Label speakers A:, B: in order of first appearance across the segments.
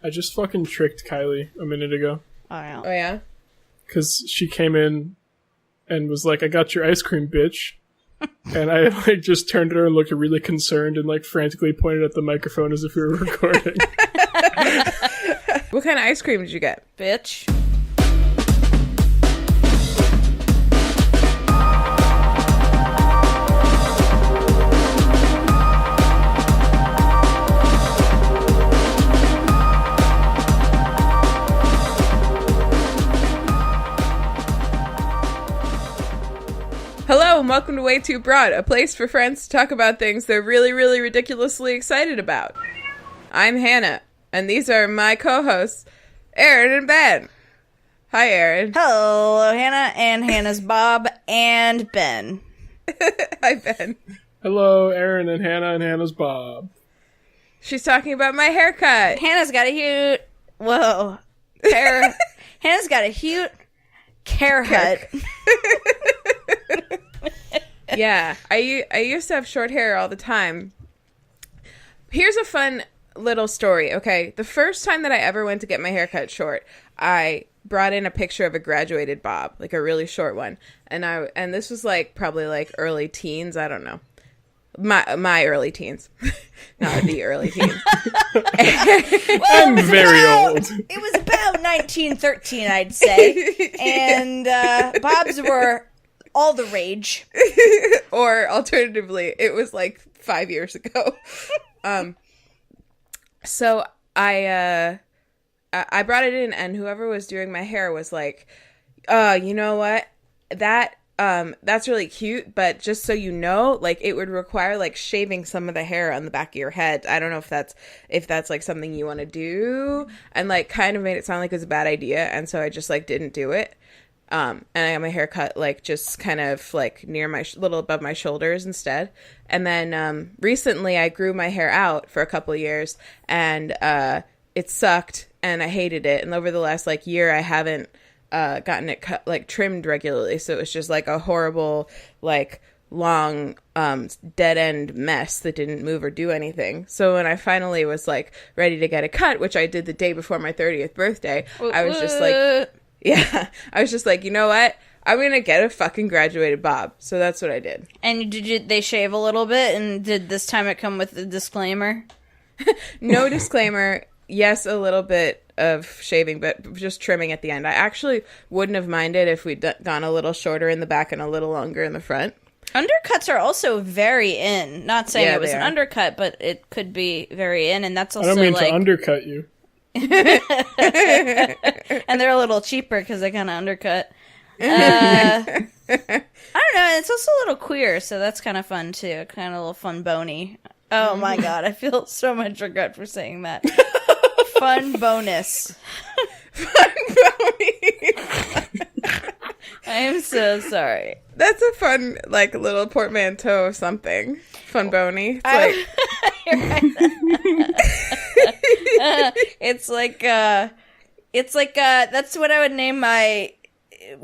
A: I just fucking tricked Kylie a minute ago.
B: Oh, yeah.
C: Oh, yeah?
A: Because she came in and was like, I got your ice cream, bitch. And I like just turned to her and looked really concerned and like frantically pointed at the microphone as if we were recording.
C: What kind of ice cream did you get?
B: Bitch.
C: Hello and welcome to WayTooBroad, a place for friends to talk about things they're really, really ridiculously excited about. I'm Hannah, and these are my co-hosts, Erin and Ben. Hi, Erin.
B: Hello, Hannah, and Hannah's Bob and Ben.
C: Hi, Ben.
A: Hello, Erin and Hannah's Bob.
C: She's talking about my haircut.
B: Hannah's got a huge... Whoa. Hannah's got a huge haircut.
C: Yeah, I used to have short hair all the time. Here's a fun little story, okay? The first time that I ever went to get my hair cut short, I brought in a picture of a graduated bob, like a really short one. And this was like probably like early teens, I don't know. My early teens. Not the early teens.
A: I'm very old.
B: It was about 1913, I'd say. And bobs were all the rage.
C: Or alternatively, it was like 5 years ago. So I brought it in, and whoever was doing my hair was like, you know what? That's really cute, but just so you know, like, it would require like shaving some of the hair on the back of your head. I don't know if that's like something you want to do, and like kind of made it sound like it was a bad idea, and so I just like didn't do it. And I got my hair cut like just kind of like near my little above my shoulders instead. And then recently I grew my hair out for a couple of years, and it sucked and I hated it. And over the last like year, I haven't gotten it cut, like trimmed regularly. So it was just like a horrible, like long dead end mess that didn't move or do anything. So when I finally was like ready to get a cut, which I did the day before my 30th birthday, I was just like, yeah, I was just like, you know what? I'm going to get a fucking graduated bob. So that's what I did.
B: And they shave a little bit, and did this time it come with a disclaimer?
C: No disclaimer. Yes, a little bit of shaving, but just trimming at the end. I actually wouldn't have minded if we'd gone a little shorter in the back and a little longer in the front.
B: Undercuts are also very in. Not saying
C: Yeah,
B: it was
C: they
B: an
C: are.
B: undercut, but it could be very in, and that's also
A: I don't mean
B: like...
A: to undercut you.
B: and they're a little cheaper because they kind of undercut. I don't know. It's also a little queer, so that's kind of fun too. Kind of a little fun bony. Oh my god, I feel so much regret for saying that. Fun bonus.
C: Fun bony.
B: I am so sorry.
C: That's a fun, like, little portmanteau of something. Fun bony. It's
B: it's like that's what I would name my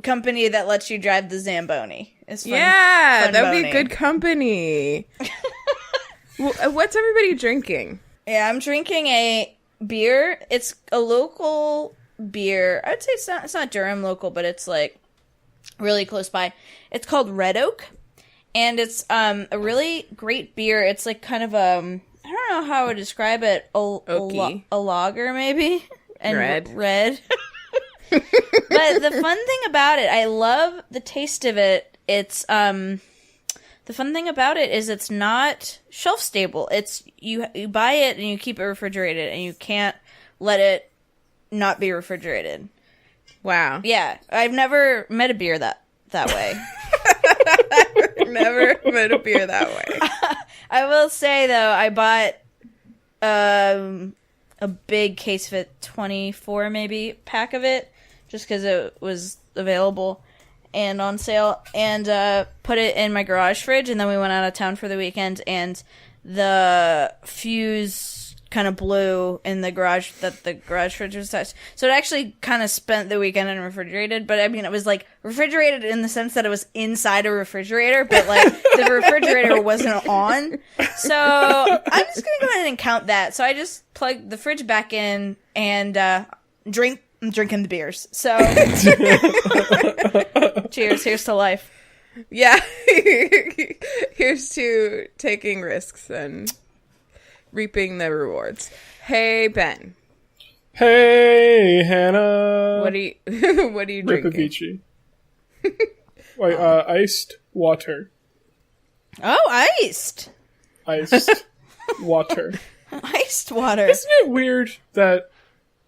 B: company that lets you drive the Zamboni. It's fun,
C: yeah,
B: fun
C: that would be
B: boning.
C: good company. What's everybody drinking?
B: Yeah, I'm drinking a beer. It's a local beer. I would say it's not Durham local, but it's like really close by. It's called Red Oak, and it's a really great beer. It's like kind of I don't know how I would describe it.
C: Oaky.
B: A lager maybe, and
C: Red.
B: But the fun thing about it, I love the taste of it. It's the fun thing about it is it's not shelf stable. It's you buy it and you keep it refrigerated, and you can't let it not be refrigerated.
C: Wow.
B: Yeah, I've never met a beer that way.
C: Never met a beer that way.
B: I will say though, I bought a big case fit 24 maybe pack of it just because it was available and on sale, and put it in my garage fridge, and then we went out of town for the weekend, and the fuse kind of blew in the garage that the garage fridge was touched. So it actually kind of spent the weekend unrefrigerated, but I mean, it was like refrigerated in the sense that it was inside a refrigerator, but like the refrigerator wasn't on. So I'm just going to go ahead and count that. So I just plugged the fridge back in and I'm drinking the beers. So cheers. Here's to life.
C: Yeah. Here's to taking risks and reaping the rewards. Hey, Ben.
A: Hey, Hannah.
C: What are you drinking?
A: Ripavici. Wait, iced water.
B: Oh, iced.
A: Iced water.
B: Iced water.
A: Isn't it weird that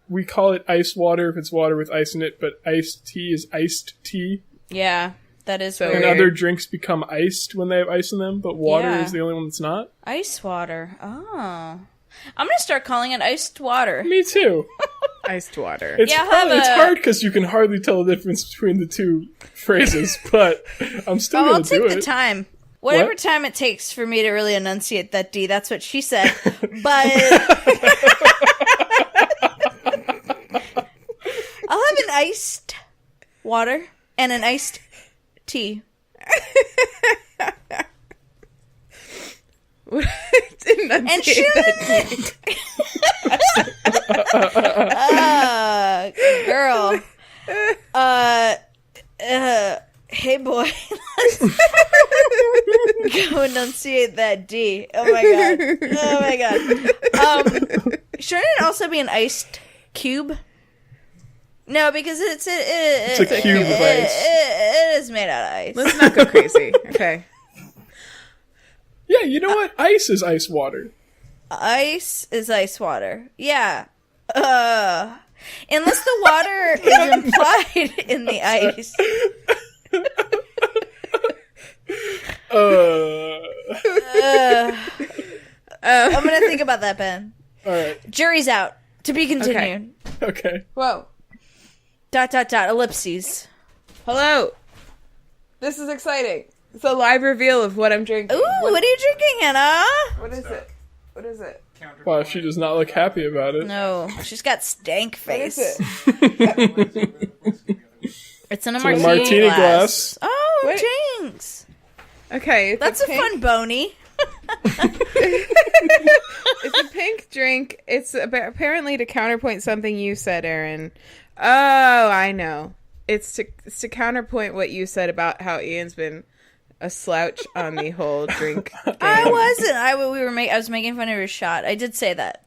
A: we call it iced water if it's water with ice in it, but iced tea is iced tea?
B: Yeah, that is
C: So
B: weird.
A: And other drinks become iced when they have ice in them, but water
B: Yeah.
A: is the only one that's not?
B: Ice water. Oh. I'm going to start calling it iced water.
A: Me too.
C: Iced water.
A: It's,
B: Yeah, I'll have
A: it's
B: a-
A: hard because you can hardly tell the difference between the two phrases, but I'm still
B: Oh, I'll
A: going to do
B: take the
A: it.
B: time. Whatever
A: What?
B: time it takes for me to really enunciate that D, that's what she said. But I'll have an iced water and an iced tea. And shouldn't girl. Hey boy, go enunciate that D. Oh my god. Oh my god. Shouldn't it also be an iced cube? No, because it's
A: a cube of ice.
B: It is made out of ice.
C: Let's not go crazy. Okay.
A: Yeah, you know what? Ice is ice water.
B: Ice is ice water. Yeah. Unless the water is implied in the ice. I'm gonna think about that, Ben.
A: Alright.
B: Jury's out. To be continued.
A: Okay.
C: Whoa. ...
B: Ellipses.
C: Hello. This is exciting. It's a live reveal of what I'm drinking.
B: Ooh, what are you drinking, Hannah?
C: What is it? What is it?
A: Wow, she does not look happy about it.
B: No, she's got stank
C: What
B: face.
C: is it?
B: It's in a
A: a
B: martini,
A: martini
B: glass.
A: glass.
B: Oh,
C: What?
B: jinx.
C: Okay. It's
B: That's a
C: pink,
B: fun bony.
C: It's a pink drink. It's apparently to counterpoint something you said, Erin. Oh, I know. It's to counterpoint what you said about how Ian's been a slouch on the whole drink game.
B: I wasn't. I was making fun of your shot. I did say that,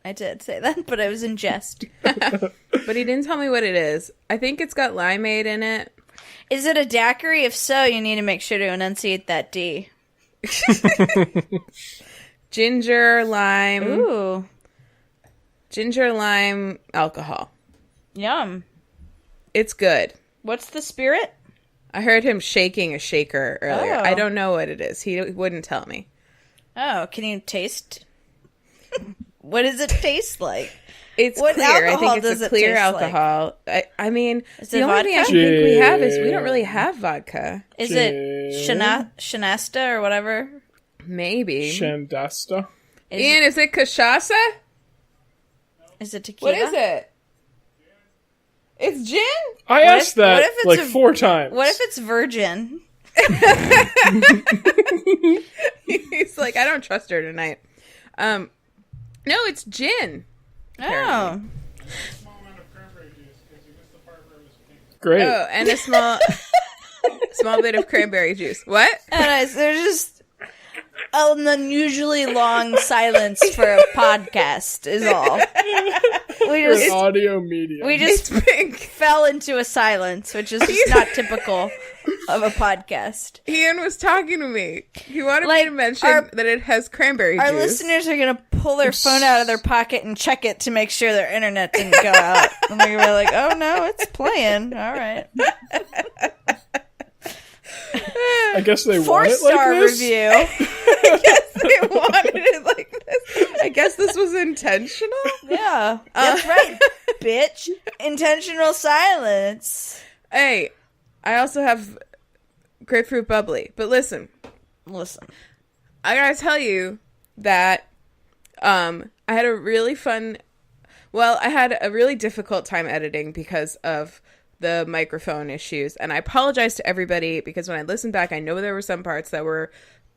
B: but I was in jest.
C: But he didn't tell me what it is. I think it's got limeade in it.
B: Is it a daiquiri? If so, you need to make sure to enunciate that D.
C: Ginger, lime.
B: Ooh.
C: Ginger, lime, alcohol.
B: Yum.
C: It's good.
B: What's the spirit?
C: I heard him shaking a shaker earlier.
B: Oh.
C: I don't know what it is. He wouldn't tell me.
B: Oh, can you taste? What does it taste like?
C: It's
B: What
C: clear. I
B: alcohol
C: think it's
B: does
C: a
B: it
C: clear
B: taste like?
C: alcohol. I mean,
B: Is
C: the
B: it
C: only thing I
B: vodka?
C: can think we have is we don't really have vodka.
B: Is it Shanasta or whatever?
C: Maybe.
A: Shandasta.
C: Ian, is it cachaça?
B: Is it tequila?
C: What is it? It's gin?
A: I
B: What
A: asked
B: if- what
A: that
B: if it's
A: like
B: a-
A: 4 times.
B: What if it's virgin?
C: He's like, I don't trust her tonight. No, it's gin.
B: Oh.
A: Great.
C: Oh, and a small bit of cranberry juice. What?
B: And there's just an unusually long silence for a podcast is all. We
A: For an
B: just
A: audio medium.
C: It's pink.
B: fell into a silence, which is just not typical of a podcast.
C: Ian was talking to me. He wanted me
B: Like,
C: to mention
B: our-
C: that it has cranberry
B: Our
C: juice.
B: listeners are going to pull their phone out of their pocket and check it to make sure their internet didn't go out. And they're going to be like, oh no, it's playing. All right.
A: I guess they want it like
B: 4-star
A: this.
B: review.
C: They wanted it like this. I guess this was intentional.
B: Yeah. That's right, bitch. Intentional silence.
C: Hey, I also have grapefruit bubbly. But listen,
B: Listen.
C: I gotta tell you that I had a really fun... Well, I had a really difficult time editing because of the microphone issues. And I apologize to everybody because when I listened back, I know there were some parts that were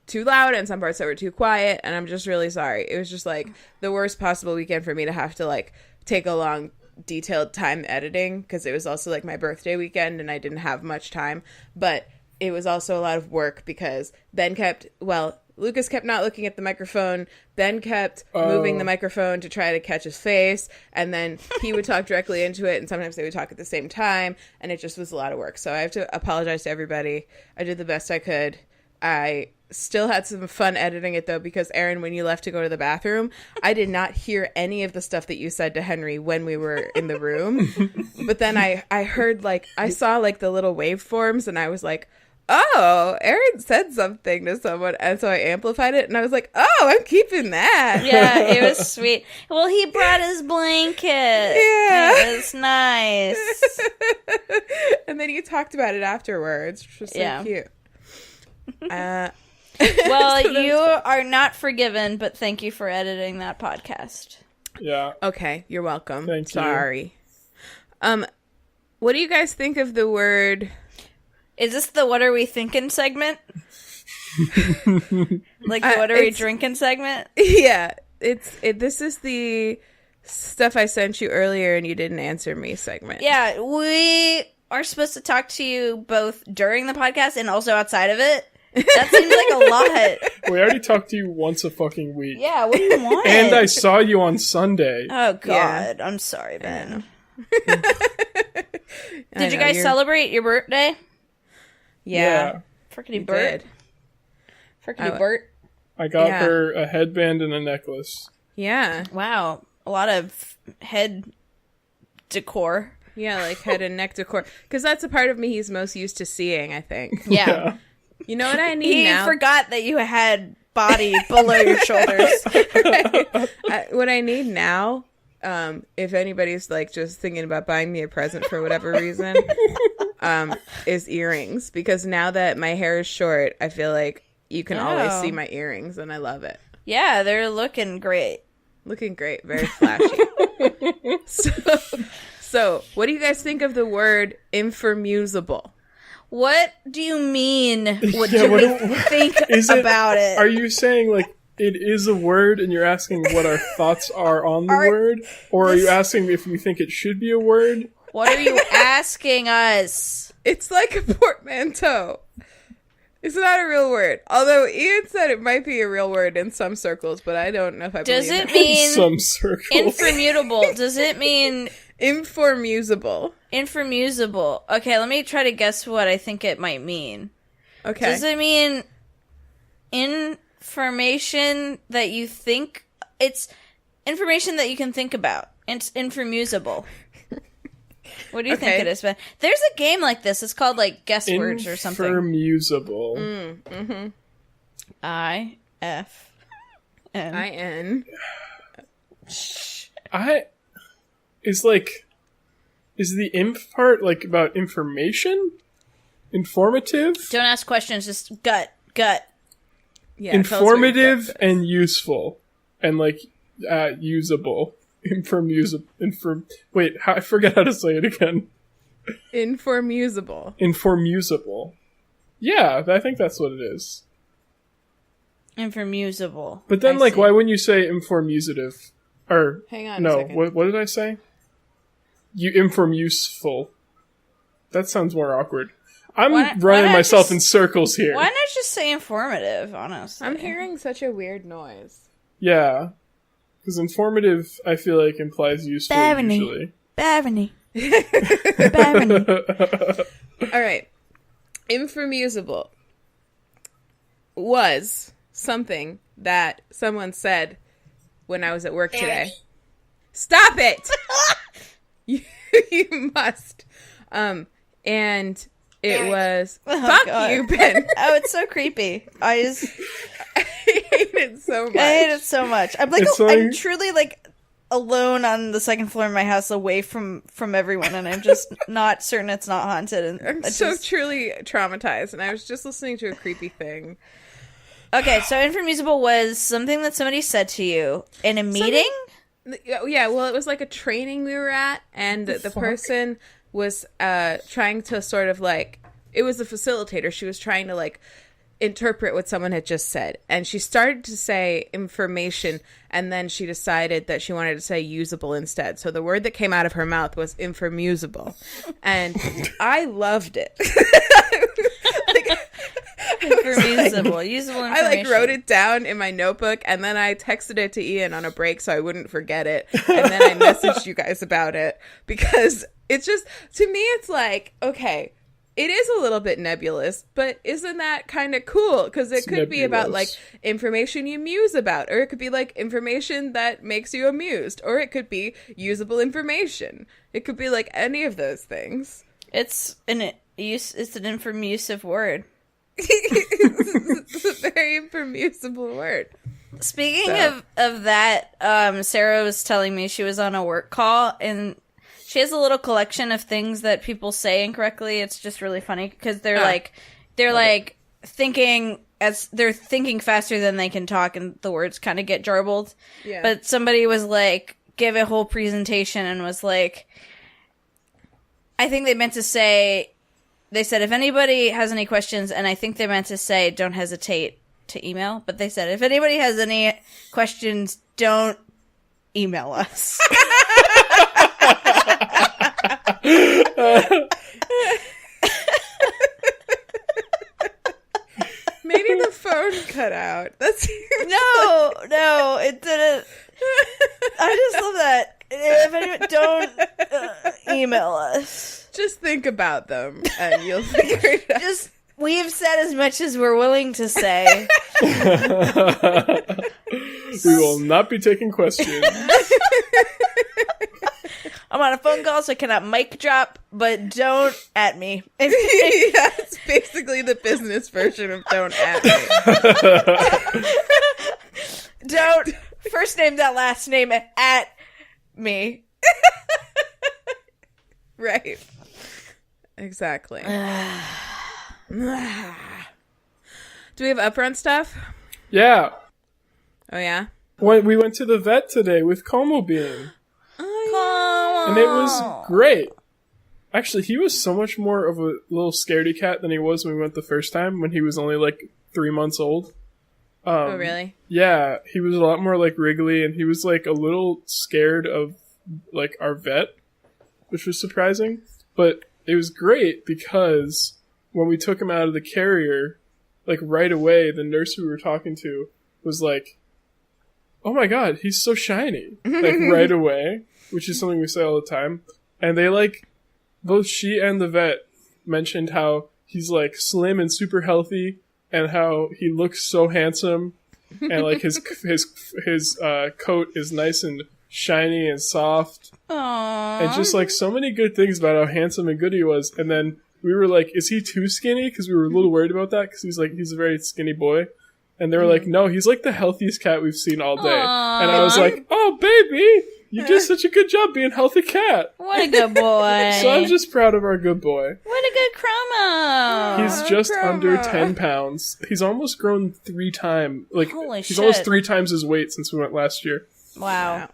C: too loud and some parts that were too quiet. And I'm just really sorry. It was just like the worst possible weekend for me to have to like take a long, detailed time editing because it was also like my birthday weekend and I didn't have much time. But it was also a lot of work because Lucas kept not looking at the microphone, Ben kept moving the microphone to try to catch his face, and then he would talk directly into it, and sometimes they would talk at the same time, and it just was a lot of work. So I have to apologize to everybody. I did the best I could. I still had some fun editing it, though, because, Erin, when you left to go to the bathroom, I did not hear any of the stuff that you said to Henry when we were in the room. But then I heard, like, I saw, like, the little waveforms, and I was like, oh, Erin said something to someone, and so I amplified it, and I was like, oh, I'm keeping that.
B: Yeah, it was sweet. Well, he brought his blanket. Yeah. It was nice.
C: And then you talked about it afterwards, which was so cute.
B: Well, so you are not forgiven, but thank you for editing that podcast.
A: Yeah.
C: Okay, you're welcome.
A: Thank you.
C: Sorry. What do you guys think of the word...
B: Is this the What Are We Thinking segment? Like the What Are We Drinking segment?
C: Yeah. This is the stuff I sent you earlier and you didn't answer me segment.
B: Yeah, we are supposed to talk to you both during the podcast and also outside of it. That seems like a lot.
A: We already talked to you once a fucking week.
B: Yeah, what do you want?
A: And I saw you on Sunday.
B: Oh, God. Yeah. I'm sorry, Ben. Did you guys celebrate your birthday?
C: Yeah.
B: Frickety Bert. Frickety Bert.
A: I got her a headband and a necklace.
C: Yeah.
B: Wow. A lot of head decor.
C: Yeah, like head and neck decor. Because that's a part of me he's most used to seeing, I think.
B: Yeah.
C: You know what I need now?
B: He forgot that you had body below your shoulders.
C: Right. What I need now, if anybody's like just thinking about buying me a present for whatever reason, is earrings. Because now that my hair is short, I feel like you can always see my earrings, and I love it.
B: Yeah, they're looking great.
C: Looking great. Very flashy. So, what do you guys think of the word infermusable?
B: What do you mean? What do we think about it?
A: Are you saying, like, it is a word and you're asking what our thoughts are on the word? Or are you asking if we think it should be a word?
B: What are you asking us?
C: It's like a portmanteau. It's not a real word. Although Ian said it might be a real word in some circles, but I don't know if I believe it.
B: Does it mean
A: some circles?
B: Inframutable? Does it mean
C: informusable?
B: Inframutable. Okay, let me try to guess what I think it might mean.
C: Okay.
B: Does it mean information that you think? It's information that you can think about. It's inframutable. What do you think it is, Ben? There's a game like this. It's called, like, guess words or something.
A: Inframutable.
C: Mm-hmm.
B: I-F-N.
A: Is the inf part, like, about information? Informative?
B: Don't ask questions, just gut.
C: Yeah,
A: informative and useful. And, like, usable. Wait, I forget how to say it again. Informusable. Yeah, I think that's what it is.
B: Inframutable.
A: But then, why wouldn't you say informusative? Or,
C: hang on a second.
A: What did I say? You informuseful. That sounds more awkward. I'm running myself in circles here.
B: Why not just say informative, honestly?
C: I'm hearing such a weird noise.
A: Yeah. Because informative, I feel like, implies useful usually.
B: Bavany.
C: All right. Inframutable was something that someone said when I was at work today. Stop it! you must. And it was... Fuck God. You, Ben.
B: Oh, it's so creepy. I
C: hate it so much.
B: I hate it so much. I'm I'm truly like alone on the second floor of my house, away from everyone, and I'm just not certain it's not haunted. And
C: I'm so truly traumatized. And I was just listening to a creepy thing
B: Okay, so inframusable was something that somebody said to you in a meeting?
C: Yeah, well, it was like a training we were at, and the person was trying to sort of like, it was the facilitator. She was trying to like interpret what someone had just said, and she started to say information, and then she decided that she wanted to say usable instead. So the word that came out of her mouth was inframusable, and I loved it.
B: Inframusable, usable information.
C: I like wrote it down in my notebook, and then I texted it to Ian on a break so I wouldn't forget it, and then I messaged you guys about it, because it's just, to me, it's like, okay, it is a little bit nebulous, but isn't that kind of cool? Because it could be about, like, information you muse about, or it could be, like, information that makes you amused, or it could be usable information. It could be, like, any of those things.
B: It's an inframusive word.
C: It's a very impermissible word.
B: Speaking of that, Sarah was telling me she was on a work call, and she has a little collection of things that people say incorrectly. It's just really funny because they're thinking faster than they can talk, and the words kind of get jarbled. Yeah. But somebody was like, give a whole presentation and was like, I think they meant to say, they said, if anybody has any questions, and I think they meant to say, don't hesitate to email, but they said, if anybody has any questions, don't email us.
C: Maybe the phone cut out. That's
B: No, it didn't. I just love that. If anyone, don't email us.
C: Just think about them, and you'll figure it out.
B: We've said as much as we're willing to say.
A: We will not be taking questions.
B: I'm on a phone call, so I cannot mic drop, but don't at me.
C: Yeah, it's basically the business version of don't at me.
B: Don't first name that last name at me.
C: Right. Exactly. Do we have upfront stuff?
A: Yeah.
C: Oh, yeah?
A: We went to the vet today with Kromo being.
B: Oh,
A: and it was great. Actually, he was so much more of a little scaredy cat than he was when we went the first time, when he was only like 3 months old.
C: Oh, really?
A: Yeah, he was a lot more like wriggly, and he was like a little scared of like our vet, which was surprising. But it was great because when we took him out of the carrier, like right away, the nurse we were talking to was like, oh my god, he's so shiny. Like right away, which is something we say all the time. And they like, both she and the vet mentioned how he's like slim and super healthy, and how he looks so handsome, and like his coat is nice and shiny and soft.
B: Aww.
A: And just like so many good things about how handsome and good he was. And then we were like, is he too skinny? Because we were a little worried about that, because he's a very skinny boy. And they were like, no, he's like the healthiest cat we've seen all day.
B: Aww.
A: And I was like, oh baby, you did such a good job being a healthy cat.
B: What a good boy.
A: So I'm just proud of our good boy.
B: What a good Kromo.
A: He's just under 10 pounds. He's almost grown 3 times. Like,
B: holy
A: he's
B: shit.
A: almost 3 times his weight since we went last year.
B: Wow.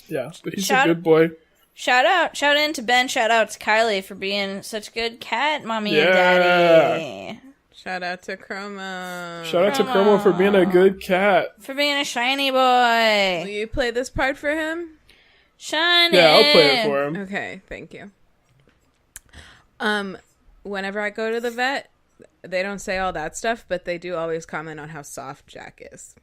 A: Yeah, but he's a good boy.
B: Shout in to Ben, shout out to Kylie for being such a good cat, mommy and daddy.
C: Shout out to Kromo.
A: Shout out to Kromo for being a good cat.
B: For being a shiny boy.
C: Will you play this part for him?
B: Shiny.
A: Yeah, I'll play it for him.
C: Okay, thank you. Whenever I go to the vet, they don't say all that stuff, but they do always comment on how soft Jack is,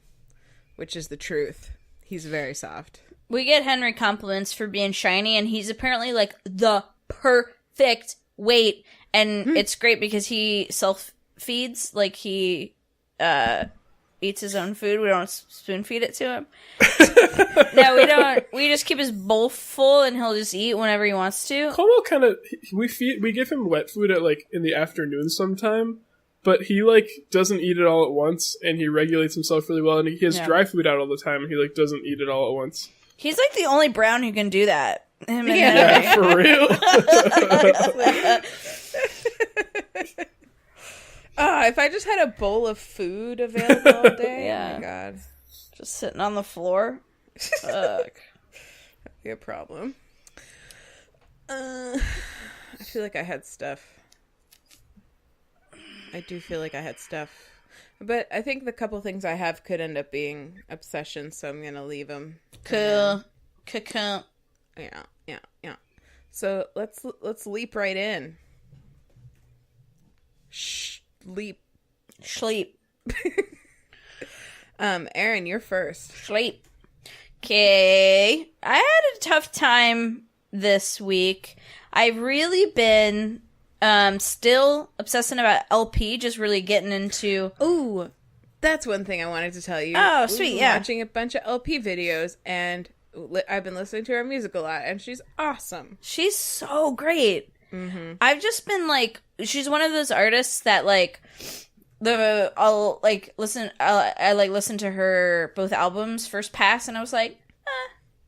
C: which is the truth. He's very soft.
B: We get Henry compliments for being shiny, and he's apparently like the perfect weight, and it's great because he self-feeds, like he eats his own food. We don't spoon feed it to him. No, we don't. We just keep his bowl full, and he'll just eat whenever he wants to.
A: Kromo kind of, we give him wet food at like in the afternoon sometime, but he like doesn't eat it all at once, and he regulates himself really well, and he has dry food out all the time, and he like doesn't eat it all at once.
B: He's like the only brown who can do that. Him and
A: Yeah, for real.
C: if I just had a bowl of food available all day,
B: Yeah.
C: oh my god.
B: Just sitting on the floor. Ugh.
C: That'd be a problem. I feel like I had stuff. I do feel like I had stuff. But I think the couple things I have could end up being obsessions, so I'm going to leave them.
B: Cool.
C: Yeah. So let's leap right in. Sleep. Erin, you're first.
B: Sleep. Okay. I had a tough time this week. I've really been still obsessing about LP, just really getting into...
C: Ooh, that's one thing I wanted to tell you.
B: Oh, sweet, yeah.
C: Watching a bunch of LP videos, and I've been listening to her music a lot, and she's awesome.
B: She's so great. Mm-hmm. I've just been like... She's one of those artists that, like... I'll listen to her both albums first pass, and I was like,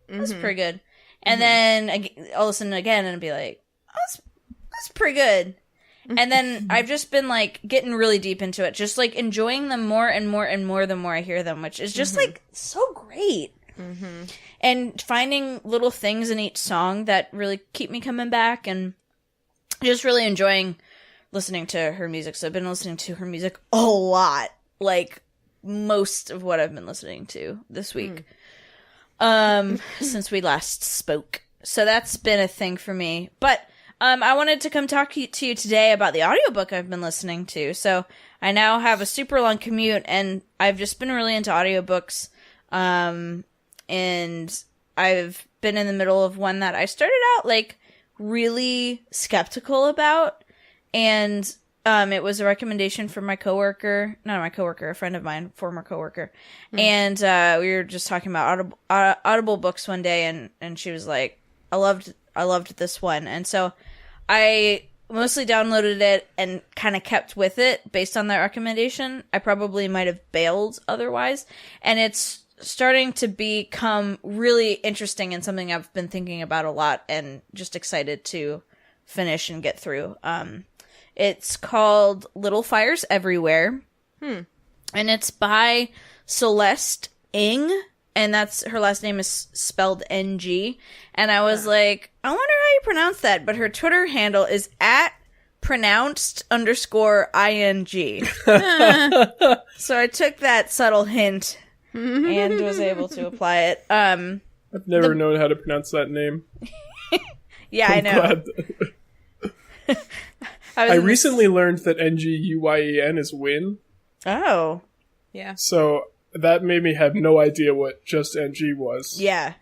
B: that's pretty good. And then I'll listen again and be like, that's pretty good. And then I've just been like getting really deep into it, just like enjoying them more and more and more the more I hear them, which is just like so great. And finding little things in each song that really keep me coming back, and just really enjoying listening to her music. So I've been listening to her music a lot, like most of what I've been listening to this week, since we last spoke. So that's been a thing for me. But I wanted to come talk to you today about the audiobook I've been listening to. So I now have a super long commute, and I've just been really into audiobooks. And I've been in the middle of one that I started out like really skeptical about. And it was a recommendation from a friend of mine, former coworker. And we were just talking about Audible books one day, and she was like, I loved this one. And so I mostly downloaded it and kind of kept with it based on that recommendation. I probably might have bailed otherwise. And it's starting to become really interesting and something I've been thinking about a lot and just excited to finish and get through. It's called Little Fires Everywhere. And it's by Celeste Ng. And that's, her last name is spelled Ng. And I was like, I wonder how you pronounce that. But her Twitter handle is @pronounced_ing. So I took that subtle hint and was able to apply it.
A: I've never known how to pronounce that name.
B: Yeah, I know.
A: I recently learned that NGUYEN is win.
B: Oh.
C: Yeah.
A: So that made me have no idea what just NG was.
B: Yeah.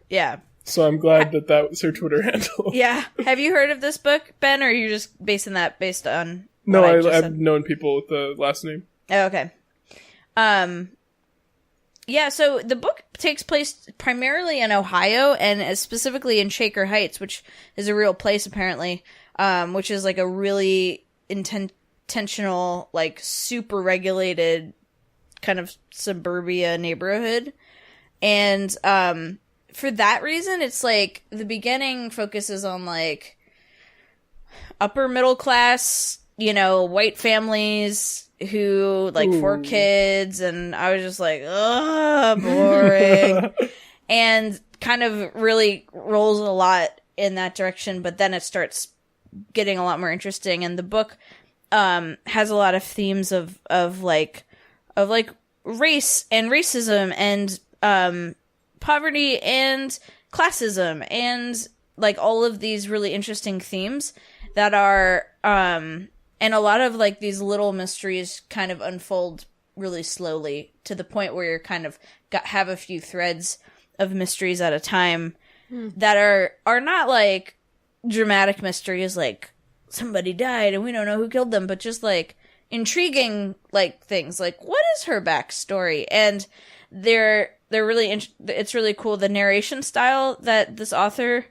A: So I'm glad that was her Twitter handle.
B: Yeah. Have you heard of this book, Ben, or are you just basing that based on...
A: No, I've known people with the last name.
B: Oh, okay. Yeah, so the book takes place primarily in Ohio, and specifically in Shaker Heights, which is a real place, apparently, which is like a really intentional, like super regulated kind of suburbia neighborhood. And for that reason, it's like the beginning focuses on like upper middle class, white families who like 4 kids, and I was just like, ugh, boring. And kind of really rolls a lot in that direction, but then it starts getting a lot more interesting, and the book has a lot of themes of race and racism and poverty and classism and like all of these really interesting themes that are and a lot of like these little mysteries kind of unfold really slowly to the point where you're kind of have a few threads of mysteries at a time that are not like dramatic mysteries like somebody died and we don't know who killed them, but just like intriguing like things like what is her backstory. And they're really it's really cool. The narration style that this author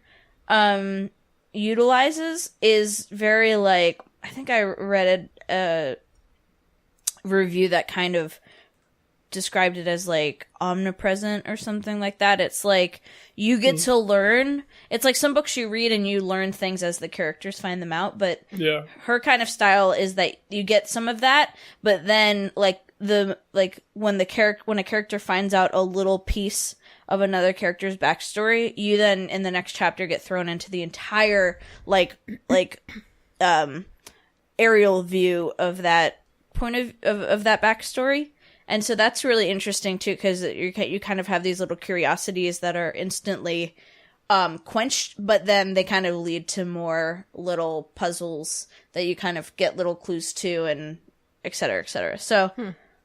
B: utilizes is very like, I think I read a review that kind of described it as like omnipresent or something like that. It's like you get to learn. It's like some books you read and you learn things as the characters find them out, but her kind of style is that you get some of that, but then like when a character finds out a little piece of another character's backstory, you then in the next chapter get thrown into the entire aerial view of that point of that backstory. And so that's really interesting too, because you kind of have these little curiosities that are instantly quenched, but then they kind of lead to more little puzzles that you kind of get little clues to, and et cetera, et cetera. So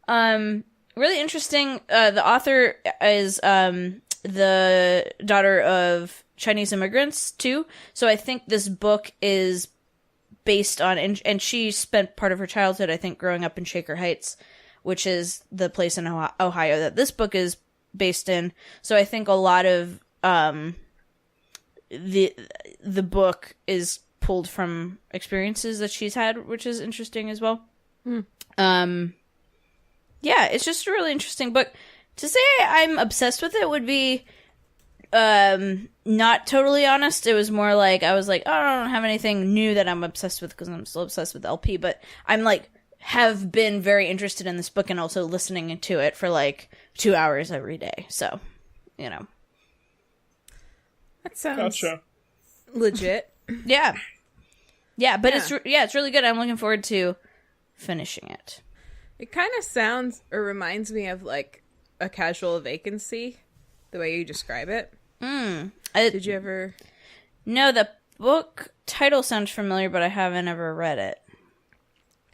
B: really interesting. The author is the daughter of Chinese immigrants too, so I think this book is based on, and she spent part of her childhood, I think, growing up in Shaker Heights, which is the place in Ohio that this book is based in. So I think a lot of the book is pulled from experiences that she's had, which is interesting as well. Yeah, it's just a really interesting book. To say I'm obsessed with it would be not totally honest. It was more like I was like, oh, I don't have anything new that I'm obsessed with because I'm still obsessed with LP, but I'm like have been very interested in this book and also listening to it for like 2 hours every day. So, you know.
C: That sounds legit.
B: Yeah. Yeah, but it's really good. I'm looking forward to finishing it.
C: It kind of sounds or reminds me of like a casual vacancy, the way you describe it. Did you ever?
B: No, the book title sounds familiar, but I haven't ever read it.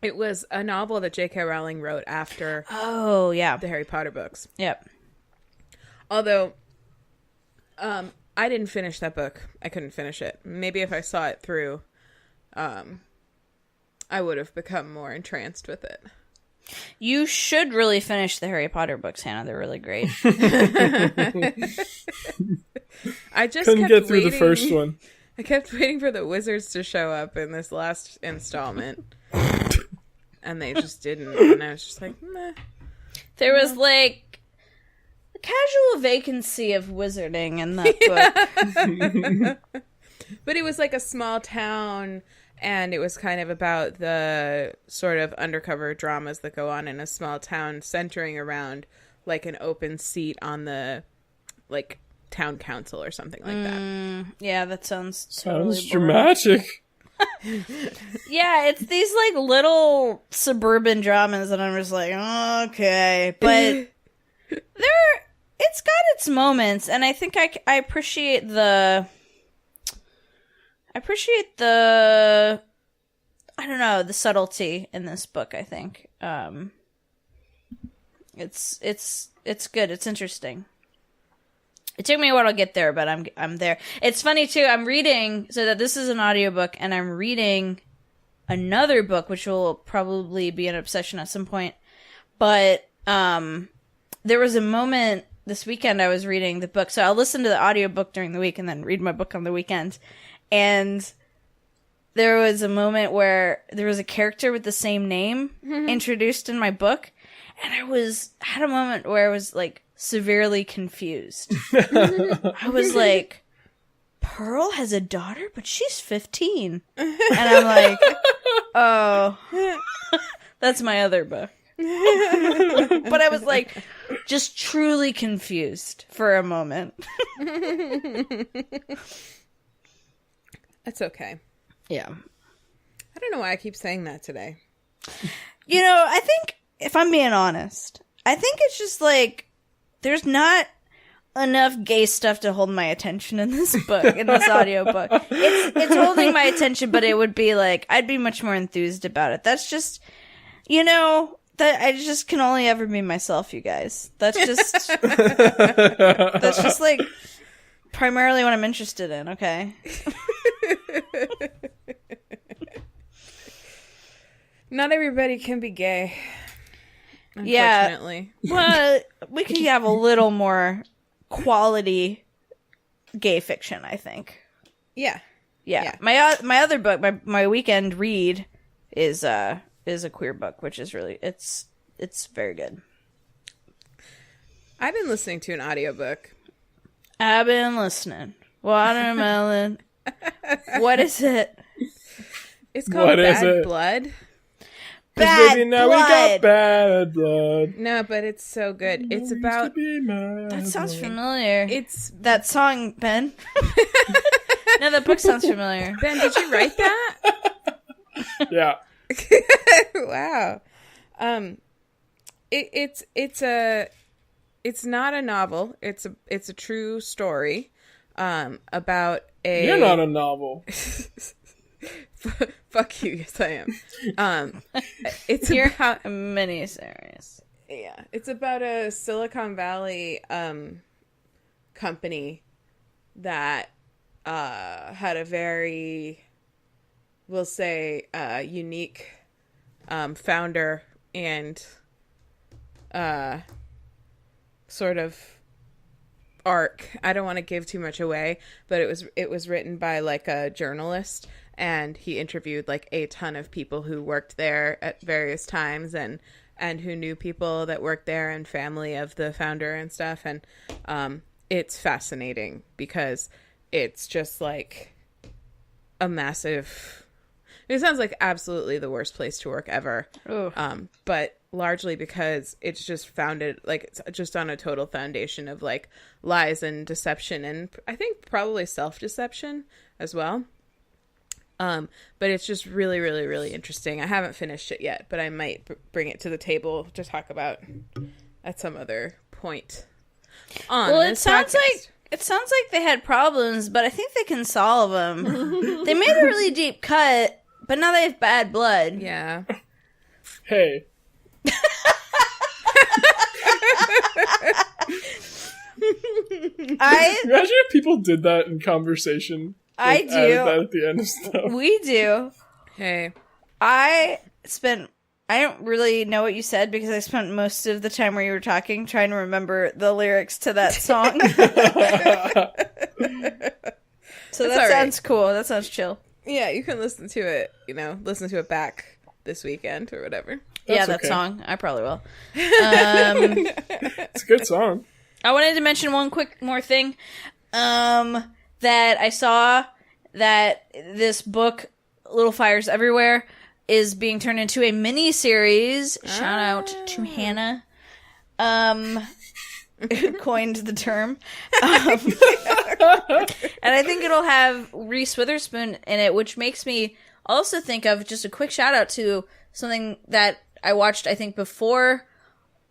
C: It was a novel that J.K. Rowling wrote after
B: the
C: Harry Potter books.
B: Yep.
C: Although, I didn't finish that book. I couldn't finish it. Maybe if I saw it through, I would have become more entranced with it.
B: You should really finish the Harry Potter books, Hannah. They're really great.
C: I just
A: couldn't get through the first one.
C: I kept waiting for the wizards to show up in this last installment. And they just didn't. And I was just like, meh.
B: There was like a casual vacancy of wizarding in that book.
C: But it was like a small town, and it was kind of about the sort of undercover dramas that go on in a small town, centering around like an open seat on the like town council or something like that.
B: Yeah, that sounds totally boring.
A: Dramatic.
B: Yeah, it's these like little suburban dramas that I'm just like, okay, but it's got its moments, and I think I appreciate the I don't know, the subtlety in this book. I think it's good. It's interesting. It took me a while to get there, but I'm there. It's funny too. I'm reading, so that this is an audiobook, and I'm reading another book, which will probably be an obsession at some point. But there was a moment this weekend I was reading the book. So I'll listen to the audiobook during the week and then read my book on the weekend. And there was a moment where there was a character with the same name introduced in my book, and I had a moment where I was like severely confused. I was like, Pearl has a daughter, but she's 15. And I'm like, oh, that's my other book. But I was like, just truly confused for a moment.
C: That's okay.
B: Yeah.
C: I don't know why I keep saying that today.
B: You know, I think, if I'm being honest, I think it's just like, there's not enough gay stuff to hold my attention in this book, in this audiobook. It's holding my attention, but it would be like, I'd be much more enthused about it. That's just, you know, that I just can only ever be myself, you guys. That's just, that's just like, primarily what I'm interested in, okay?
C: Not everybody can be gay. Unfortunately.
B: Yeah. Well, we could have a little more quality gay fiction, I think.
C: Yeah.
B: Yeah. My other book, my weekend read is a queer book, which is really it's very good.
C: I've been listening to an audiobook.
B: I've been listening. Watermelon. What is it?
C: It's called Bad Blood.
B: Bad
A: baby, now
B: blood.
A: we got bad blood.
C: No, but it's so good. It's about...
B: That sounds familiar.
C: It's...
B: That song, Ben. No, that book sounds familiar.
C: Ben, did you write that?
A: Yeah.
C: Wow. It's not a novel. It's a true story about a...
A: You're not a novel.
C: Fuck you, yes I am. It's
B: You're
C: about
B: a miniseries.
C: Yeah, it's about a Silicon Valley company that had a very, we'll say, unique founder and sort of arc. I don't want to give too much away, but it was written by like a journalist, and he interviewed like a ton of people who worked there at various times and who knew people that worked there and family of the founder and stuff. And it's fascinating because it's just like a massive... It sounds like absolutely the worst place to work ever. But largely because it's just founded, like, it's just on a total foundation of like lies and deception, and I think probably self-deception as well. But it's just really, really, really interesting. I haven't finished it yet, but I might bring it to the table to talk about at some other point.
B: It sounds like they had problems, but I think they can solve them. They made a really deep cut, but now they have bad blood.
C: Yeah.
A: Hey. Imagine if people did that in conversation.
B: I do.
A: Added that at the end of stuff.
B: We do.
C: Hey.
B: I don't really know what you said because I spent most of the time where you were talking trying to remember the lyrics to that song. So that sounds cool. That sounds chill.
C: Yeah, you can listen to it, listen to it back this weekend or whatever.
B: That song. I probably will.
A: It's a good song.
B: I wanted to mention one quick more thing. That I saw that this book, Little Fires Everywhere, is being turned into a mini-series. Shout out to Hannah. Coined the term. And I think it'll have Reese Witherspoon in it, which makes me also think of just a quick shout out to something that I watched, I think, before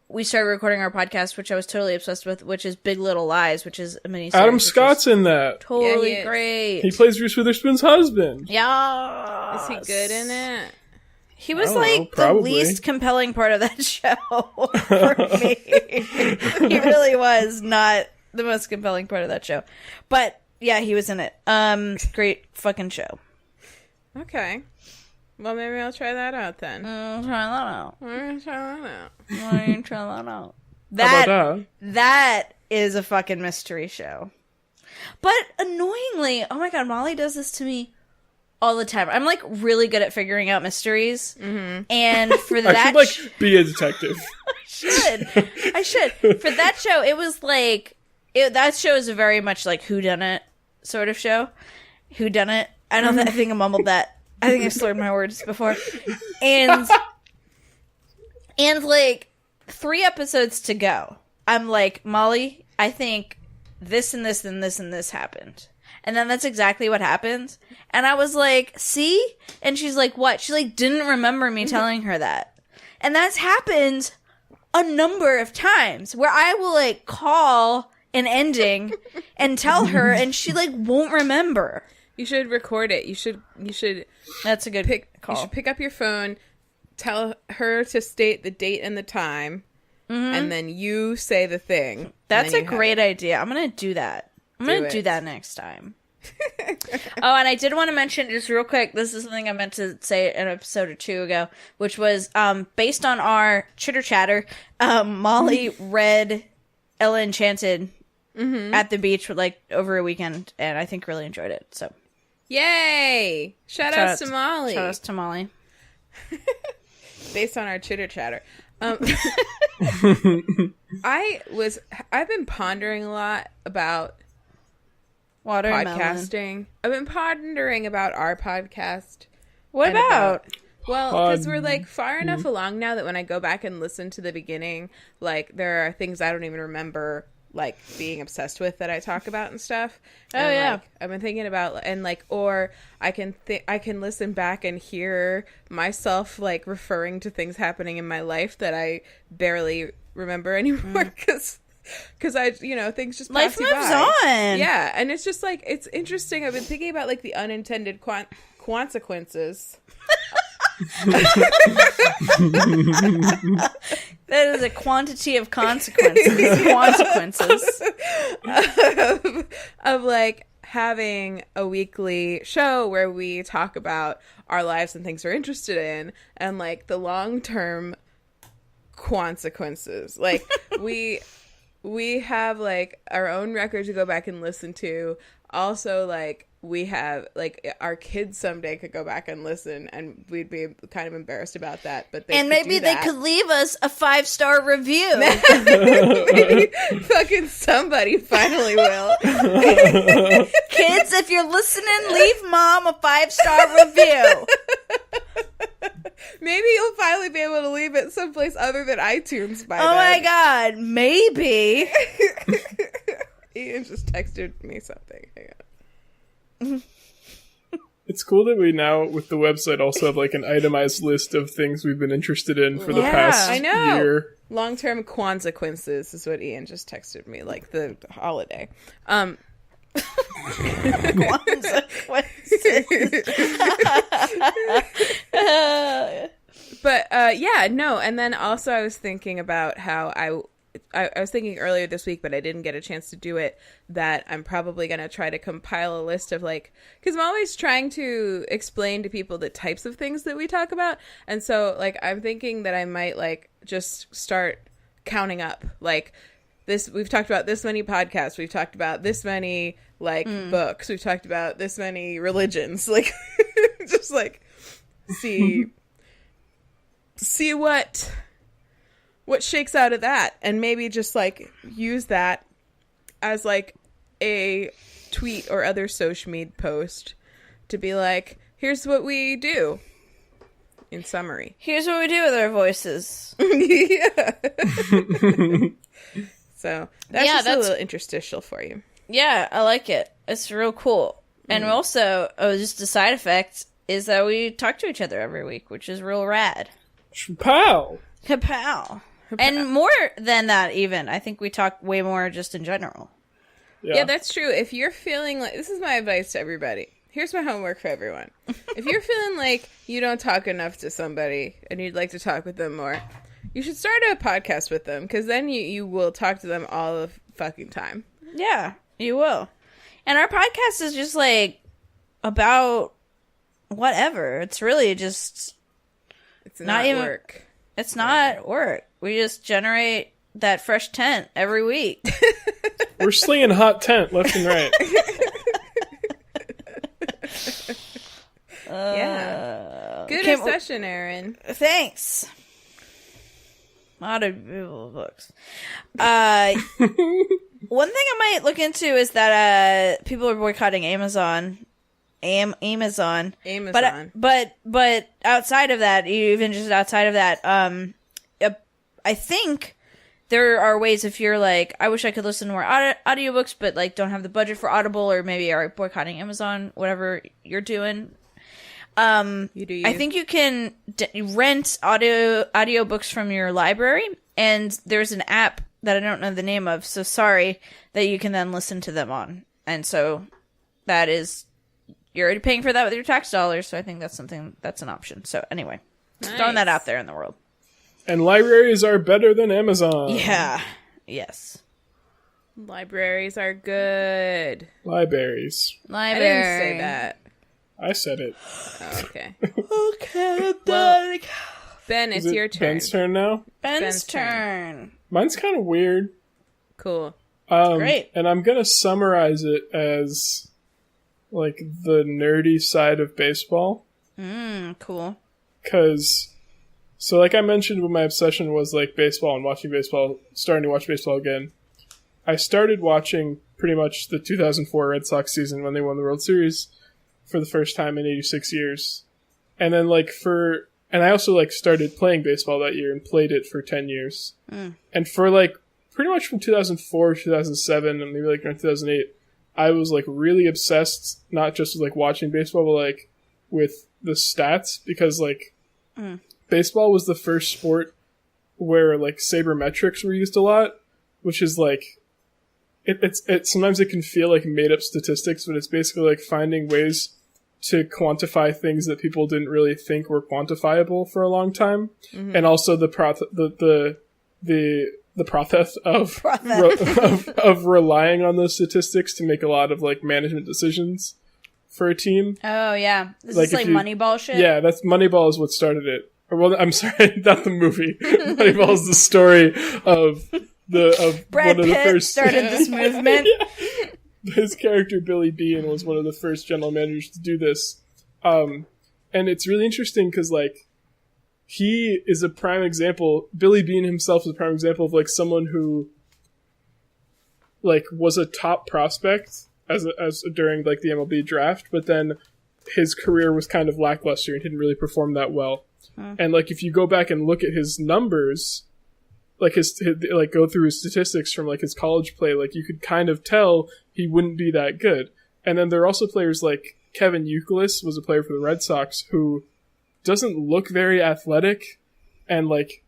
B: we started recording our podcast, which I was totally obsessed with, which is Big Little Lies, which is a mini-series.
A: Adam Scott's in that.
B: Totally great.
A: He plays Reese Witherspoon's husband.
B: Yeah.
C: Is he good in it?
B: He was like the least compelling part of that show for me. He really was not the most compelling part of that show. But yeah, he was in it. Great fucking show.
C: Okay. Well, maybe I'll try that out then.
B: Try that out. That is a fucking mystery show. But annoyingly, oh my god, Molly does this to me all the time. I'm like really good at figuring out mysteries. Mm-hmm. And for that...
A: I should be a detective.
B: I should. For that show, it was like... that show is a very much like whodunit sort of show. Whodunit. I think I mumbled that. I think I slurred my words before. And like 3 episodes to go. I'm like, Molly, I think this and this and this and this happened. And then that's exactly what happened. And I was like, see? And she's like, what? She like didn't remember me telling her that. And that's happened a number of times where I will like call an ending and tell her and she like won't remember.
C: You should record it. You should.
B: That's a good call.
C: You should pick up your phone, tell her to state the date and the time, and then you say the thing.
B: That's a great idea. I'm gonna do that. I'm gonna do that next time. Oh, and I did want to mention just real quick. This is something I meant to say an episode or 2 ago, which was based on our chitter chatter. Molly read Ella Enchanted at the beach like over a weekend, and I think really enjoyed it. So.
C: Yay! Shout out to Molly.
B: Shout out to Molly.
C: based on our chitter chatter. I've been pondering a lot about podcasting. I've been pondering about our podcast.
B: What about?
C: Well, because we're like far enough along now that when I go back and listen to the beginning, like there are things I don't even remember like being obsessed with that I talk about and stuff. And,
B: yeah.
C: Like, I've been thinking about and like, or I can listen back and hear myself like referring to things happening in my life that I barely remember anymore because I, things just
B: Life
C: pass you
B: moves
C: by.
B: on.
C: Yeah, and it's just like it's interesting. I've been thinking about like the unintended consequences.
B: That is a quantity of consequences.
C: of like having a weekly show where we talk about our lives and things we're interested in and like the long-term consequences. Like we have like our own record to go back and listen to. Also, like we have like our kids someday could go back and listen, and we'd be kind of embarrassed about that. But
B: maybe they could leave us a 5-star review.
C: Maybe fucking somebody finally will.
B: Kids, if you're listening, leave Mom a 5-star review.
C: Maybe you'll finally be able to leave it someplace other than iTunes by then.
B: Oh my god, maybe.
C: Ian just texted me something. Hang on.
A: It's cool that we now, with the website, also have like an itemized list of things we've been interested in for the past year.
C: Long-term consequences is what Ian just texted me, like the holiday. But yeah, no. And then also I was thinking about how I was thinking earlier this week, but I didn't get a chance to do it, that I'm probably going to try to compile a list of like, because I'm always trying to explain to people the types of things that we talk about. And so like, I'm thinking that I might like just start counting up like this. We've talked about this many podcasts. We've talked about this many like books. We've talked about this many religions, like just like see what shakes out of that, and maybe just like use that as like a tweet or other social media post to be like, here's what we do in summary.
B: Here's what we do with our voices.
C: Yeah. So that's a little interstitial for you.
B: Yeah, I like it. It's real cool. And also, just a side effect is that we talk to each other every week, which is real rad.
A: Kapow!
B: Kapow. And more than that, even. I think we talk way more just in general.
C: Yeah, that's true. If you're feeling like... This is my advice to everybody. Here's my homework for everyone. If you're feeling like you don't talk enough to somebody and you'd like to talk with them more, you should start a podcast with them, because then you will talk to them all the fucking time.
B: Yeah, you will. And our podcast is just like about whatever. It's really just...
C: It's not even work.
B: It's not work. We just generate that fresh tent every week.
A: We're slinging hot tent left and right.
C: Yeah. Good session, Erin.
B: Thanks. Audiobooks. One thing I might look into is that people are boycotting Amazon. Amazon. But outside of that, even just outside of that, I think there are ways, if you're like, I wish I could listen to more audiobooks, but like don't have the budget for Audible, or maybe are boycotting Amazon, whatever you're doing.
C: You do you.
B: I think you can rent audiobooks from your library, and there's an app that I don't know the name of, so sorry, that you can then listen to them on. And so that is... You're already paying for that with your tax dollars, so I think that's an option. So anyway, just throwing that out there in the world.
A: And libraries are better than Amazon.
B: Yeah. Yes.
C: Libraries are good.
A: Libraries.
C: I didn't say that.
A: I said it.
C: Oh, okay.
B: Okay,
C: well, Ben, it's your turn.
A: Ben's turn now?
B: Ben's turn.
A: Mine's kind of weird.
C: Cool.
B: Great.
A: And I'm going to summarize it as... like the nerdy side of baseball.
B: Cool.
A: Because So like I mentioned when my obsession was like baseball and watching baseball, starting to watch baseball again, I started watching pretty much the 2004 Red Sox season when they won the World Series for the first time in 86 years. And then and I also like started playing baseball that year and played it for 10 years. And for like pretty much from 2004, 2007, and maybe like around 2008, I was like really obsessed, not just with like watching baseball, but like with the stats, because like baseball was the first sport where like sabermetrics were used a lot, which is like it sometimes it can feel like made up statistics, but it's basically like finding ways to quantify things that people didn't really think were quantifiable for a long time, and also the process of relying on those statistics to make a lot of like management decisions for a team.
B: Oh yeah, this is like Moneyball shit.
A: Yeah, that's Moneyball is what started it. Or, well, I'm sorry, not the movie. Moneyball is the story of
B: Brad
A: one of the
B: Pitt
A: first
B: started this movement.
A: Yeah. His character Billy Bean was one of the first general managers to do this, and it's really interesting because like he is a prime example. Billy Bean himself is a prime example of like someone who like was a top prospect as during like the MLB draft, but then his career was kind of lackluster and didn't really perform that well. And like if you go back and look at his numbers, like his like go through his statistics from like his college play, like you could kind of tell he wouldn't be that good. And then there are also players like Kevin Youkilis was a player for the Red Sox who doesn't look very athletic, and like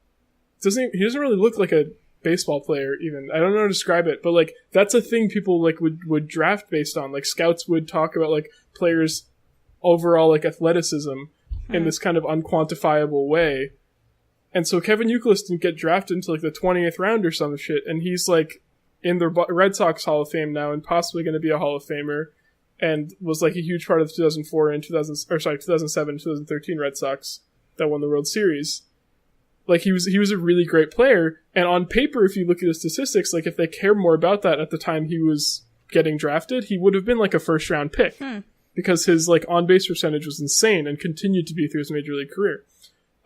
A: he doesn't really look like a baseball player even. I don't know how to describe it, but like that's a thing people like would draft based on. Like scouts would talk about like players' overall like athleticism in this kind of unquantifiable way. And so Kevin Youkilis didn't get drafted into like the 20th round or some shit, and he's like in the Red Sox Hall of Fame now and possibly going to be a Hall of Famer, and was like a huge part of the 2007, 2013 Red Sox that won the World Series. Like he was a really great player, and on paper, if you look at his statistics, like if they cared more about that at the time he was getting drafted, he would have been like a first round pick because his like on base percentage was insane and continued to be through his major league career.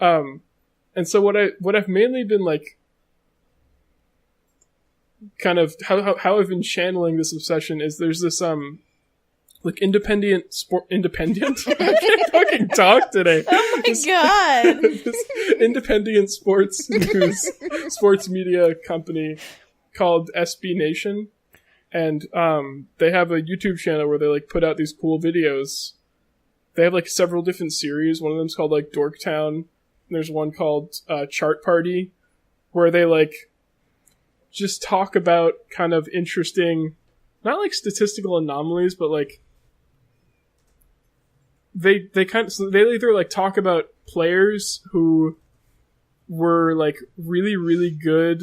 A: And so what I've mainly been like, kind of how I've been channeling this obsession is there's this like independent. I can't fucking talk today.
B: Oh my god!
A: This independent sports news, sports media company called SBNation, and they have a YouTube channel where they like put out these cool videos. They have like several different series. One of them's called like Dorktown. There's one called Chart Party, where they like just talk about kind of interesting, not like statistical anomalies, but like they either like talk about players who were like really, really good,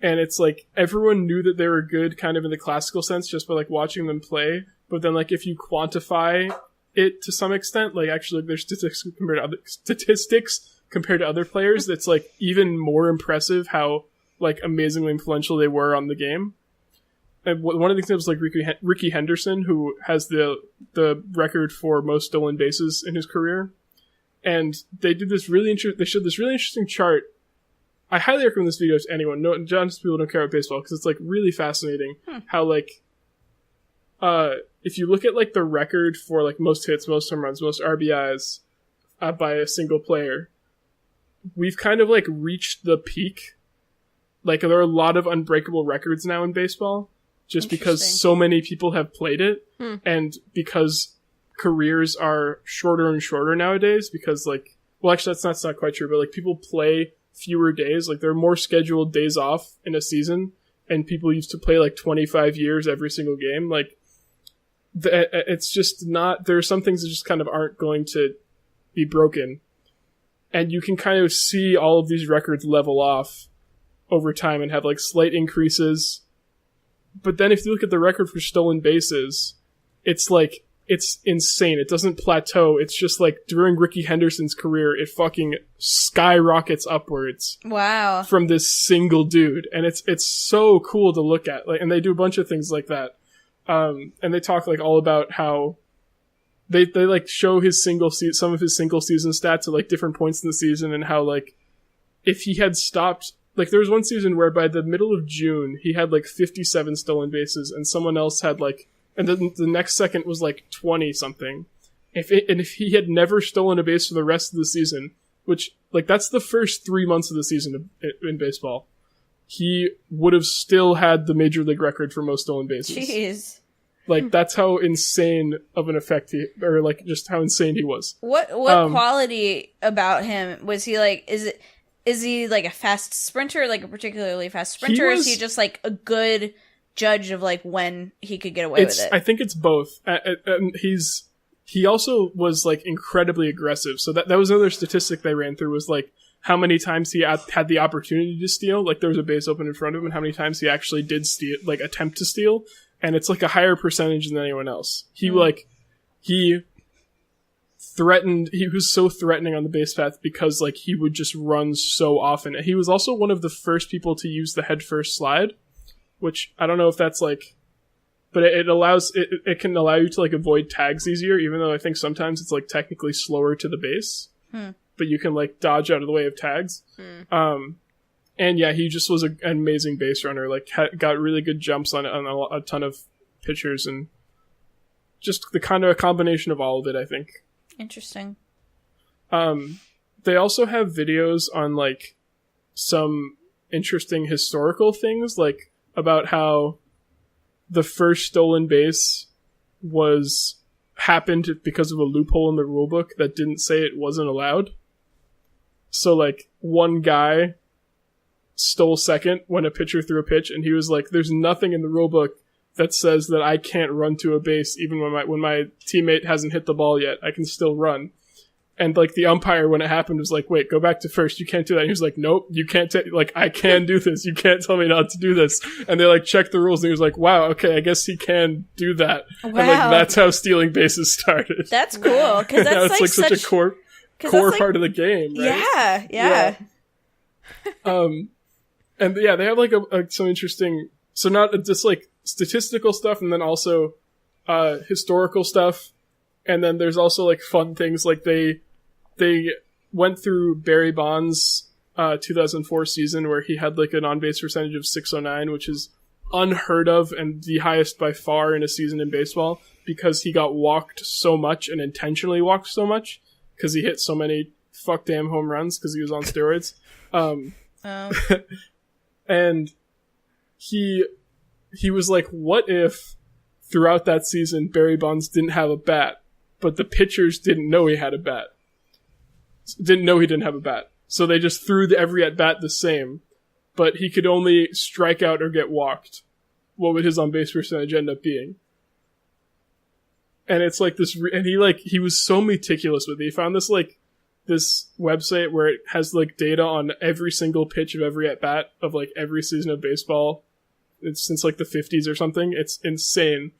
A: and it's like everyone knew that they were good kind of in the classical sense just by like watching them play, but then like if you quantify it to some extent, like actually like, their statistics compared to other players, that's like even more impressive how like amazingly influential they were on the game. And one of the examples like Ricky Henderson, who has the record for most stolen bases in his career, and they did this they showed this really interesting chart. I highly recommend this video to anyone. No, just people who don't care about baseball, because it's like really fascinating how like if you look at like the record for like most hits, most home runs, most RBIs by a single player, we've kind of like reached the peak. Like there are a lot of unbreakable records now in baseball just because so many people have played it, and because careers are shorter and shorter nowadays, because like, well actually that's not quite true, but like people play fewer days. Like there are more scheduled days off in a season, and people used to play like 25 years every single game. Like it's just not, there are some things that just kind of aren't going to be broken. And you can kind of see all of these records level off over time and have like slight increases. But then if you look at the record for stolen bases, it's like, it's insane. It doesn't plateau. It's just like during Ricky Henderson's career, it fucking skyrockets upwards.
B: Wow. From
A: this single dude. And it's so cool to look at. Like, and they do a bunch of things like that. And they talk like all about how they like show his some of his single season stats at like different points in the season, and how like if he had stopped, like there was one season where by the middle of June, he had like 57 stolen bases and someone else had like, and then the next second was like 20 something. If he had never stolen a base for the rest of the season, which like that's the first 3 months of the season in baseball, he would have still had the major league record for most stolen bases.
B: Jeez.
A: Like that's how insane of an effect or like just how insane he was.
B: What quality about him was he like? Is he like a fast sprinter, like a particularly fast sprinter, or is he just like a good judge of like when he could get away with it?
A: I think it's both. He also was like incredibly aggressive. So that was another statistic they ran through was like how many times he had the opportunity to steal. Like there was a base open in front of him and how many times he actually did steal, like attempt to steal. And it's like a higher percentage than anyone else. He was so threatening on the base path because like he would just run so often. And he was also one of the first people to use the head first slide, which I don't know if that's like, but it can allow you to like avoid tags easier, even though I think sometimes it's like technically slower to the base, but you can like dodge out of the way of tags. And yeah, he just was an amazing base runner, like got really good jumps on a ton of pitchers and just the kind of a combination of all of it, I think.
B: Interesting.
A: They also have videos on like some interesting historical things, like about how the first stolen base happened because of a loophole in the rulebook that didn't say it wasn't allowed. So like one guy stole second when a pitcher threw a pitch, and he was like, "There's nothing in the rulebook that says that I can't run to a base even when my teammate hasn't hit the ball yet. I can still run." And like the umpire, when it happened, was like, "Wait, go back to first. You can't do that." And he was like, "Nope, you can't. Like I can do this. You can't tell me not to do this." And they like checked the rules, and he was like, "Wow, okay, I guess he can do that." Wow. And like that's how stealing bases started.
B: That's cool because that's
A: it's like such a core part of the game, right?
B: Yeah.
A: And yeah, they have like some interesting, so not just like statistical stuff and then also historical stuff. And then there's also like fun things like they went through Barry Bonds' 2004 season where he had like an on-base percentage of 609, which is unheard of and the highest by far in a season in baseball because he got walked so much and intentionally walked so much because he hit so many fuck damn home runs because he was on steroids. And he was like, what if throughout that season Barry Bonds didn't have a bat, but the pitchers didn't know he had a bat. Didn't know he didn't have a bat. So they just threw every at-bat the same, but he could only strike out or get walked. What would his on-base percentage end up being? And it's like this, and he was so meticulous with it. He found this website where it has like data on every single pitch of every at bat of like every season of baseball. It's since like the 50s or something. It's insane.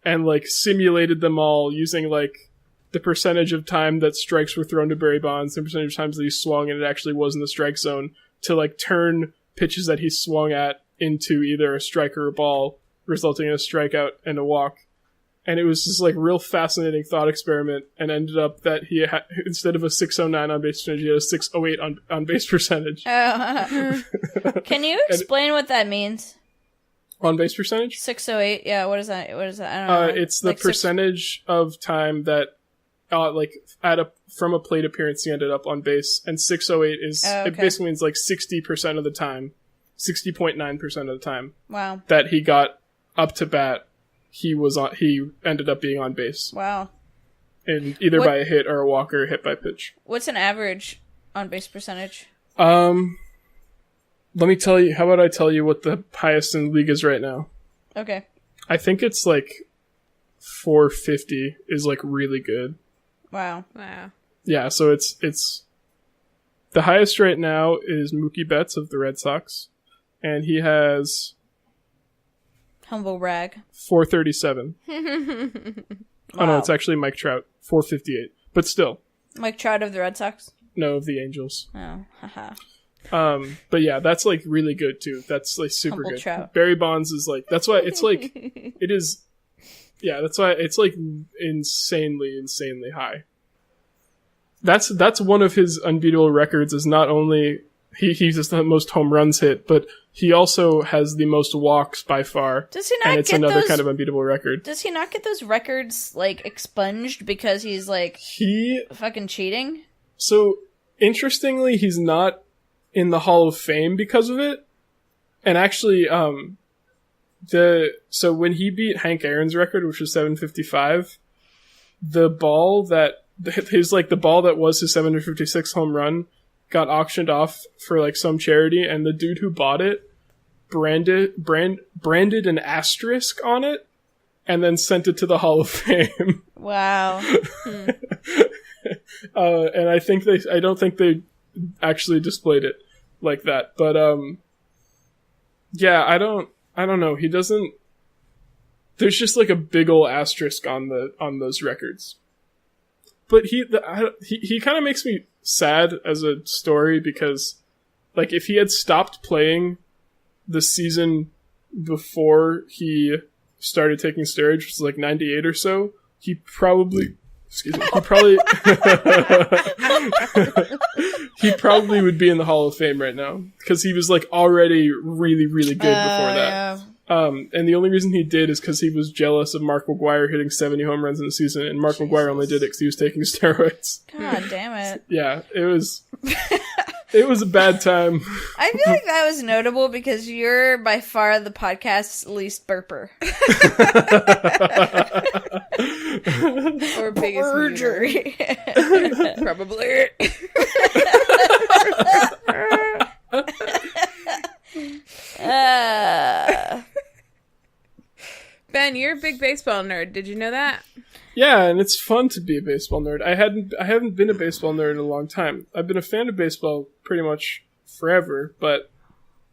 A: And like simulated them all using like the percentage of time that strikes were thrown to Barry Bonds, the percentage of times that he swung and it actually was in the strike zone to like turn pitches that he swung at into either a strike or a ball, resulting in a strikeout and a walk. And it was just like real fascinating thought experiment, and ended up that he had, instead of a 609 on base percentage, he had a 608 on base percentage.
B: Can you explain what that means?
A: On base percentage?
B: 608. Yeah. What is that? I don't know.
A: It's the like percentage of time that, from a plate appearance he ended up on base, and 608 is it basically means like 60% of the time, 60.9% of the time.
B: Wow.
A: That he got up to bat. He ended up being on base.
B: Wow.
A: And either by a hit or a walk or a hit by pitch.
B: What's an average on base percentage?
A: Let me tell you, how about I tell you what the highest in the league is right now?
B: Okay.
A: I think it's like 450 is like really good.
B: Wow.
A: Yeah, so it's the highest right now is Mookie Betts of the Red Sox, and he has
B: humble brag
A: 437. Wow. Oh no, it's actually Mike Trout 458, but still
B: Mike Trout of the Red Sox.
A: No, of the Angels.
B: Oh, haha.
A: But yeah, that's like really good too. That's like super
B: humble
A: good.
B: Trout.
A: Barry Bonds is like, that's why it's like it is. Yeah, that's why it's like insanely high. That's one of his unbeatable records, is not only he just the most home runs hit, but he also has the most walks by far.
B: Does he not
A: and it's
B: get
A: another
B: those,
A: kind of unbeatable record.
B: Does he not get those records, like, expunged because he's, like, fucking cheating?
A: So, interestingly, he's not in the Hall of Fame because of it. And actually, so when he beat Hank Aaron's record, which was 755, the ball that was his 756 home run got auctioned off for like some charity, and the dude who bought it branded an asterisk on it and then sent it to the Hall of Fame.
B: Wow.
A: And I don't think they actually displayed it like that, but yeah, I don't know. He doesn't. There's just like a big ol' asterisk on those records. But he kind of makes me sad as a story because, like, if he had stopped playing the season before he started taking steroids, which was like 98 or so, he probably would be in the Hall of Fame right now because he was like already really, really good before that.
B: Yeah.
A: And the only reason he did is because he was jealous of Mark McGwire hitting 70 home runs in the season, and Mark McGwire only did it because he was taking steroids.
B: God damn it.
A: Yeah, it was a bad time.
B: I feel like that was notable because you're by far the podcast's least burper.
C: Or biggest
B: perjury.
C: Probably. Ben, you're a big baseball nerd. Did you know that?
A: Yeah, and it's fun to be a baseball nerd. I haven't been a baseball nerd in a long time. I've been a fan of baseball pretty much forever, but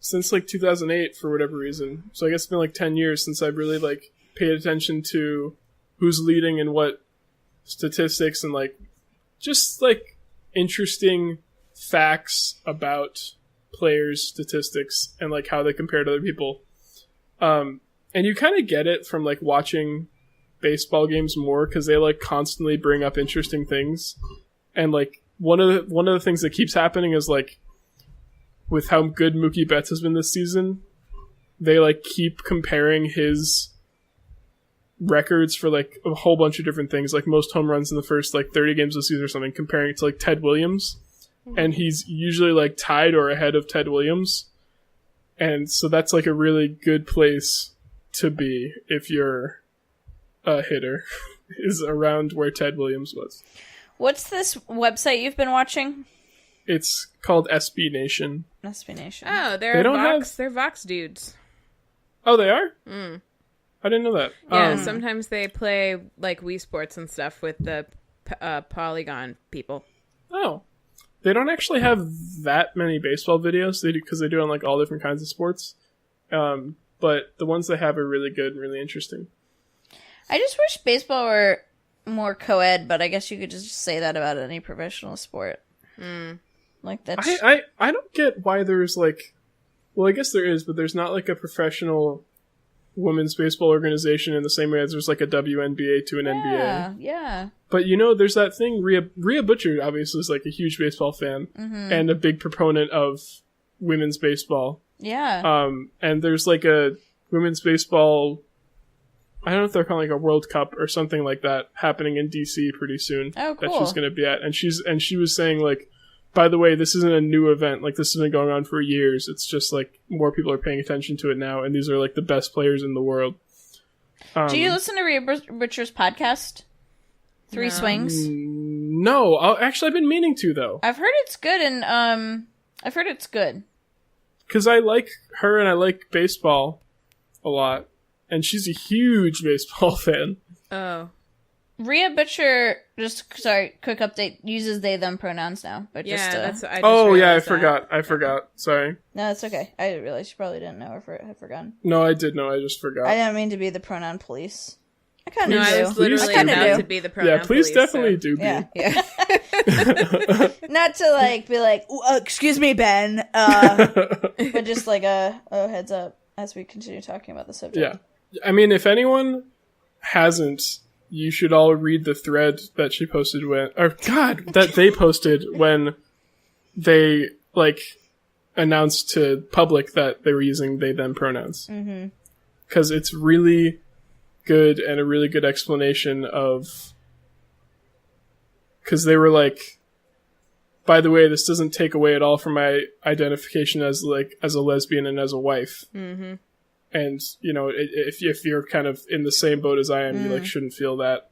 A: since like 2008 for whatever reason. So I guess it's been like 10 years since I've really like paid attention to who's leading and what statistics and like just like interesting facts about players' statistics and like how they compare to other people. And you kind of get it from like watching baseball games more because they like constantly bring up interesting things. And like one of the things that keeps happening is like with how good Mookie Betts has been this season, they like keep comparing his records for like a whole bunch of different things, like most home runs in the first like 30 games of the season or something, comparing it to like Ted Williams. And he's usually like tied or ahead of Ted Williams. And so that's like a really good place to be if you're a hitter, is around where Ted Williams was.
B: What's this website you've been watching?
A: It's called SBNation.
B: SBNation.
C: Oh, they're Vox dudes.
A: Oh, they are?
C: Mm.
A: I didn't know that.
C: Yeah, sometimes they play like Wii Sports and stuff with the Polygon people.
A: Oh. They don't actually have that many baseball videos. They do because they do on like all different kinds of sports. But the ones they have are really good and really interesting.
B: I just wish baseball were more co-ed, but I guess you could just say that about any professional sport. Like that's.
A: I don't get why there's like, well, I guess there is, but there's not like a professional women's baseball organization in the same way as there's like a WNBA to an NBA.
B: Yeah.
A: But you know, there's that thing. Rhea Butcher obviously is like a huge baseball fan and a big proponent of women's baseball.
B: Yeah.
A: And there's like a women's baseball. I don't know if they're calling like a World Cup or something like that happening in DC pretty soon.
B: Oh, cool.
A: That she's going to be at, and she was saying like, by the way, this isn't a new event. Like this has been going on for years. It's just like more people are paying attention to it now, and these are like the best players in the world.
B: Do you listen to Rhea Butcher's podcast? Three Swings?
A: No, actually, I've been meaning to though.
B: I've heard it's good, and I've heard it's good.
A: Because I like her and I like baseball a lot, and she's a huge baseball fan.
C: Oh.
B: Rhea Butcher, quick update, uses they, them pronouns now. But
C: yeah,
B: just,
C: I just
A: I forgot. Sorry.
B: No, it's okay. I realized you probably didn't know or had forgotten.
A: No, I did know. I just forgot.
B: I didn't mean to be the pronoun police. I kind of do.
C: I was literally about to be the pronoun
A: police. Yeah, please definitely
C: do
A: be.
B: Yeah.
C: Yeah.
B: Not to like be like, excuse me, Ben, but just like a heads up as we continue talking about the subject.
A: Yeah, I mean, if anyone hasn't, you should all read the thread that she posted that they posted when they like announced to public that they were using they them pronouns.
B: Mm-hmm.
A: Because it's really good and a really good explanation of... Because they were like, by the way, this doesn't take away at all from my identification as a lesbian and as a wife.
C: Mm-hmm.
A: And, you know, if you're kind of in the same boat as I am, you like shouldn't feel that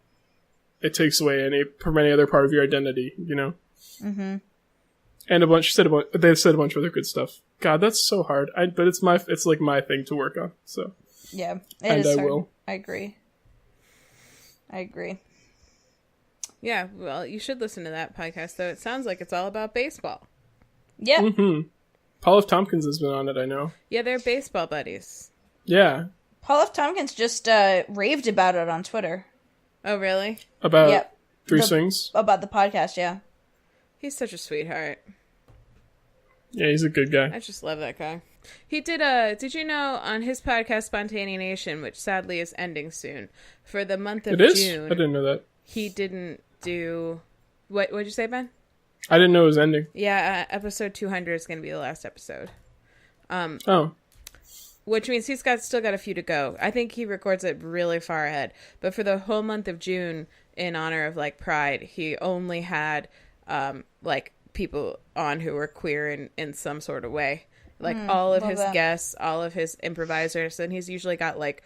A: it takes away from any other part of your identity, you know?
B: Mm-hmm.
A: And they said a bunch of other good stuff. God, that's so hard. But it's like my thing to work on, so.
B: Yeah,
A: and I will.
B: I agree.
C: Yeah, well, you should listen to that podcast, though. It sounds like it's all about baseball.
B: Yeah.
A: Mm-hmm. Paul F. Tompkins has been on it, I know.
C: Yeah, they're baseball buddies.
A: Yeah.
B: Paul F. Tompkins just raved about it on Twitter.
C: Oh, really?
A: About Three Swings?
B: About the podcast, yeah.
C: He's such a sweetheart.
A: Yeah, he's a good guy.
C: I just love that guy. He did you know, on his podcast, SBNation, which sadly is ending soon, for the month of June.
A: I didn't know that.
C: He didn't do... What'd you say, Ben?
A: I didn't know it was ending.
C: Yeah, episode 200 is going to be the last episode. Which means he's still got a few to go. I think he records it really far ahead. But for the whole month of June, in honor of, like, Pride, he only had, like, people on who were queer in some sort of way. Like, all of his guests, all of his improvisers, and he's usually got, like,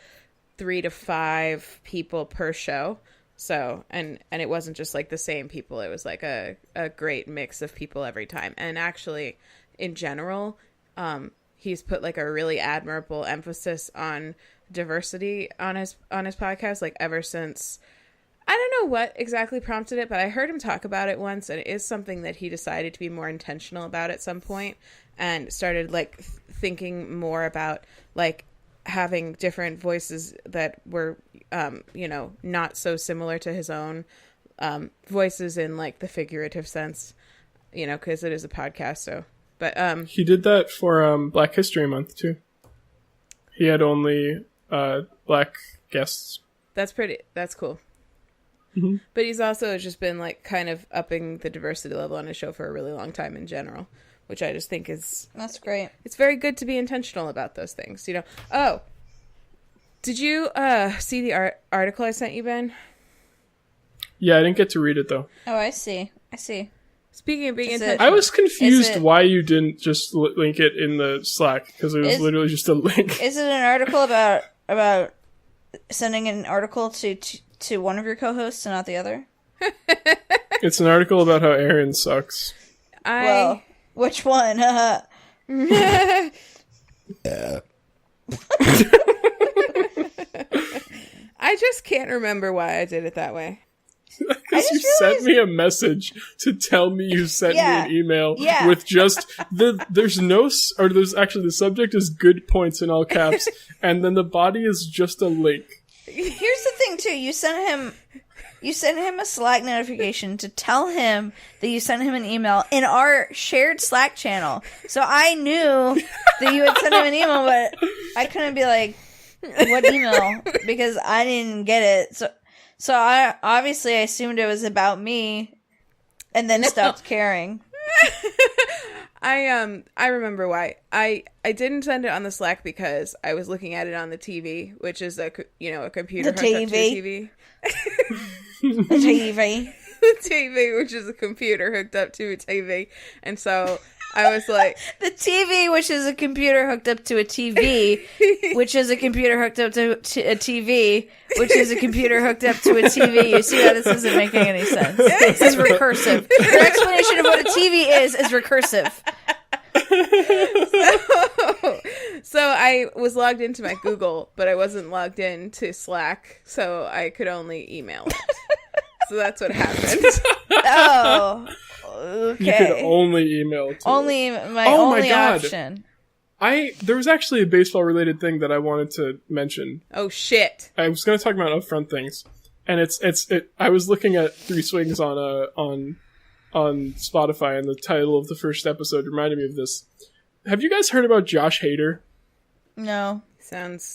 C: 3 to 5 people per show. So, and it wasn't just, like, the same people. It was, like, a great mix of people every time. And actually, in general, he's put, like, a really admirable emphasis on diversity on his podcast, like, ever since... I don't know what exactly prompted it, but I heard him talk about it once, and it is something that he decided to be more intentional about at some point, and started, like, thinking more about, like, having different voices that were, you know, not so similar to his own, voices in, like, the figurative sense, you know, because it is a podcast, so, but,
A: He did that for, Black History Month, too. He had only, black guests.
C: That's cool.
A: Mm-hmm.
C: But he's also just been, like, kind of upping the diversity level on his show for a really long time in general, which I just think is...
B: That's great.
C: It's very good to be intentional about those things, you know? Oh, did you see the article I sent you, Ben?
A: Yeah, I didn't get to read it, though.
B: Oh, I see.
C: Speaking of being intentional...
A: I was confused why you didn't just link it in the Slack, because it was literally just a link.
B: Is it an article about sending an article to one of your co-hosts and not the other?
A: It's an article about how Erin sucks.
B: Well, which one?
C: Yeah. I just can't remember why I did it that way.
A: Because you sent me a message to tell me you sent me an email with just there's actually the subject is good points in all caps, and then the body is just a link.
B: Here's the thing, too. You sent him a Slack notification to tell him that you sent him an email in our shared Slack channel. So I knew that you had sent him an email, but I couldn't be like, what email? Because I didn't get it. So I obviously assumed it was about me and then stopped caring.
C: I remember why. I didn't send it on the Slack because I was looking at it on the TV, which is a computer hooked up to a TV.
B: The TV.
C: The TV, which is a computer hooked up to a TV. And so I was like...
B: The TV, which is a computer hooked up to a TV, which is a computer hooked up to a TV, which is a computer hooked up to a TV. You see how this isn't making any sense. This is recursive. Your explanation of what a TV is recursive.
C: So I was logged into my Google, but I wasn't logged into Slack, so I could only email it. So that's what happened.
B: Oh, okay.
A: You could only email it to
B: only
A: it.
B: my only option.
A: There was actually a baseball related thing that I wanted to mention.
C: Oh shit!
A: I was going to talk about upfront things, and I was looking at Three Swings on Spotify, and the title of the first episode reminded me of this. Have you guys heard about Josh Hader?
B: No.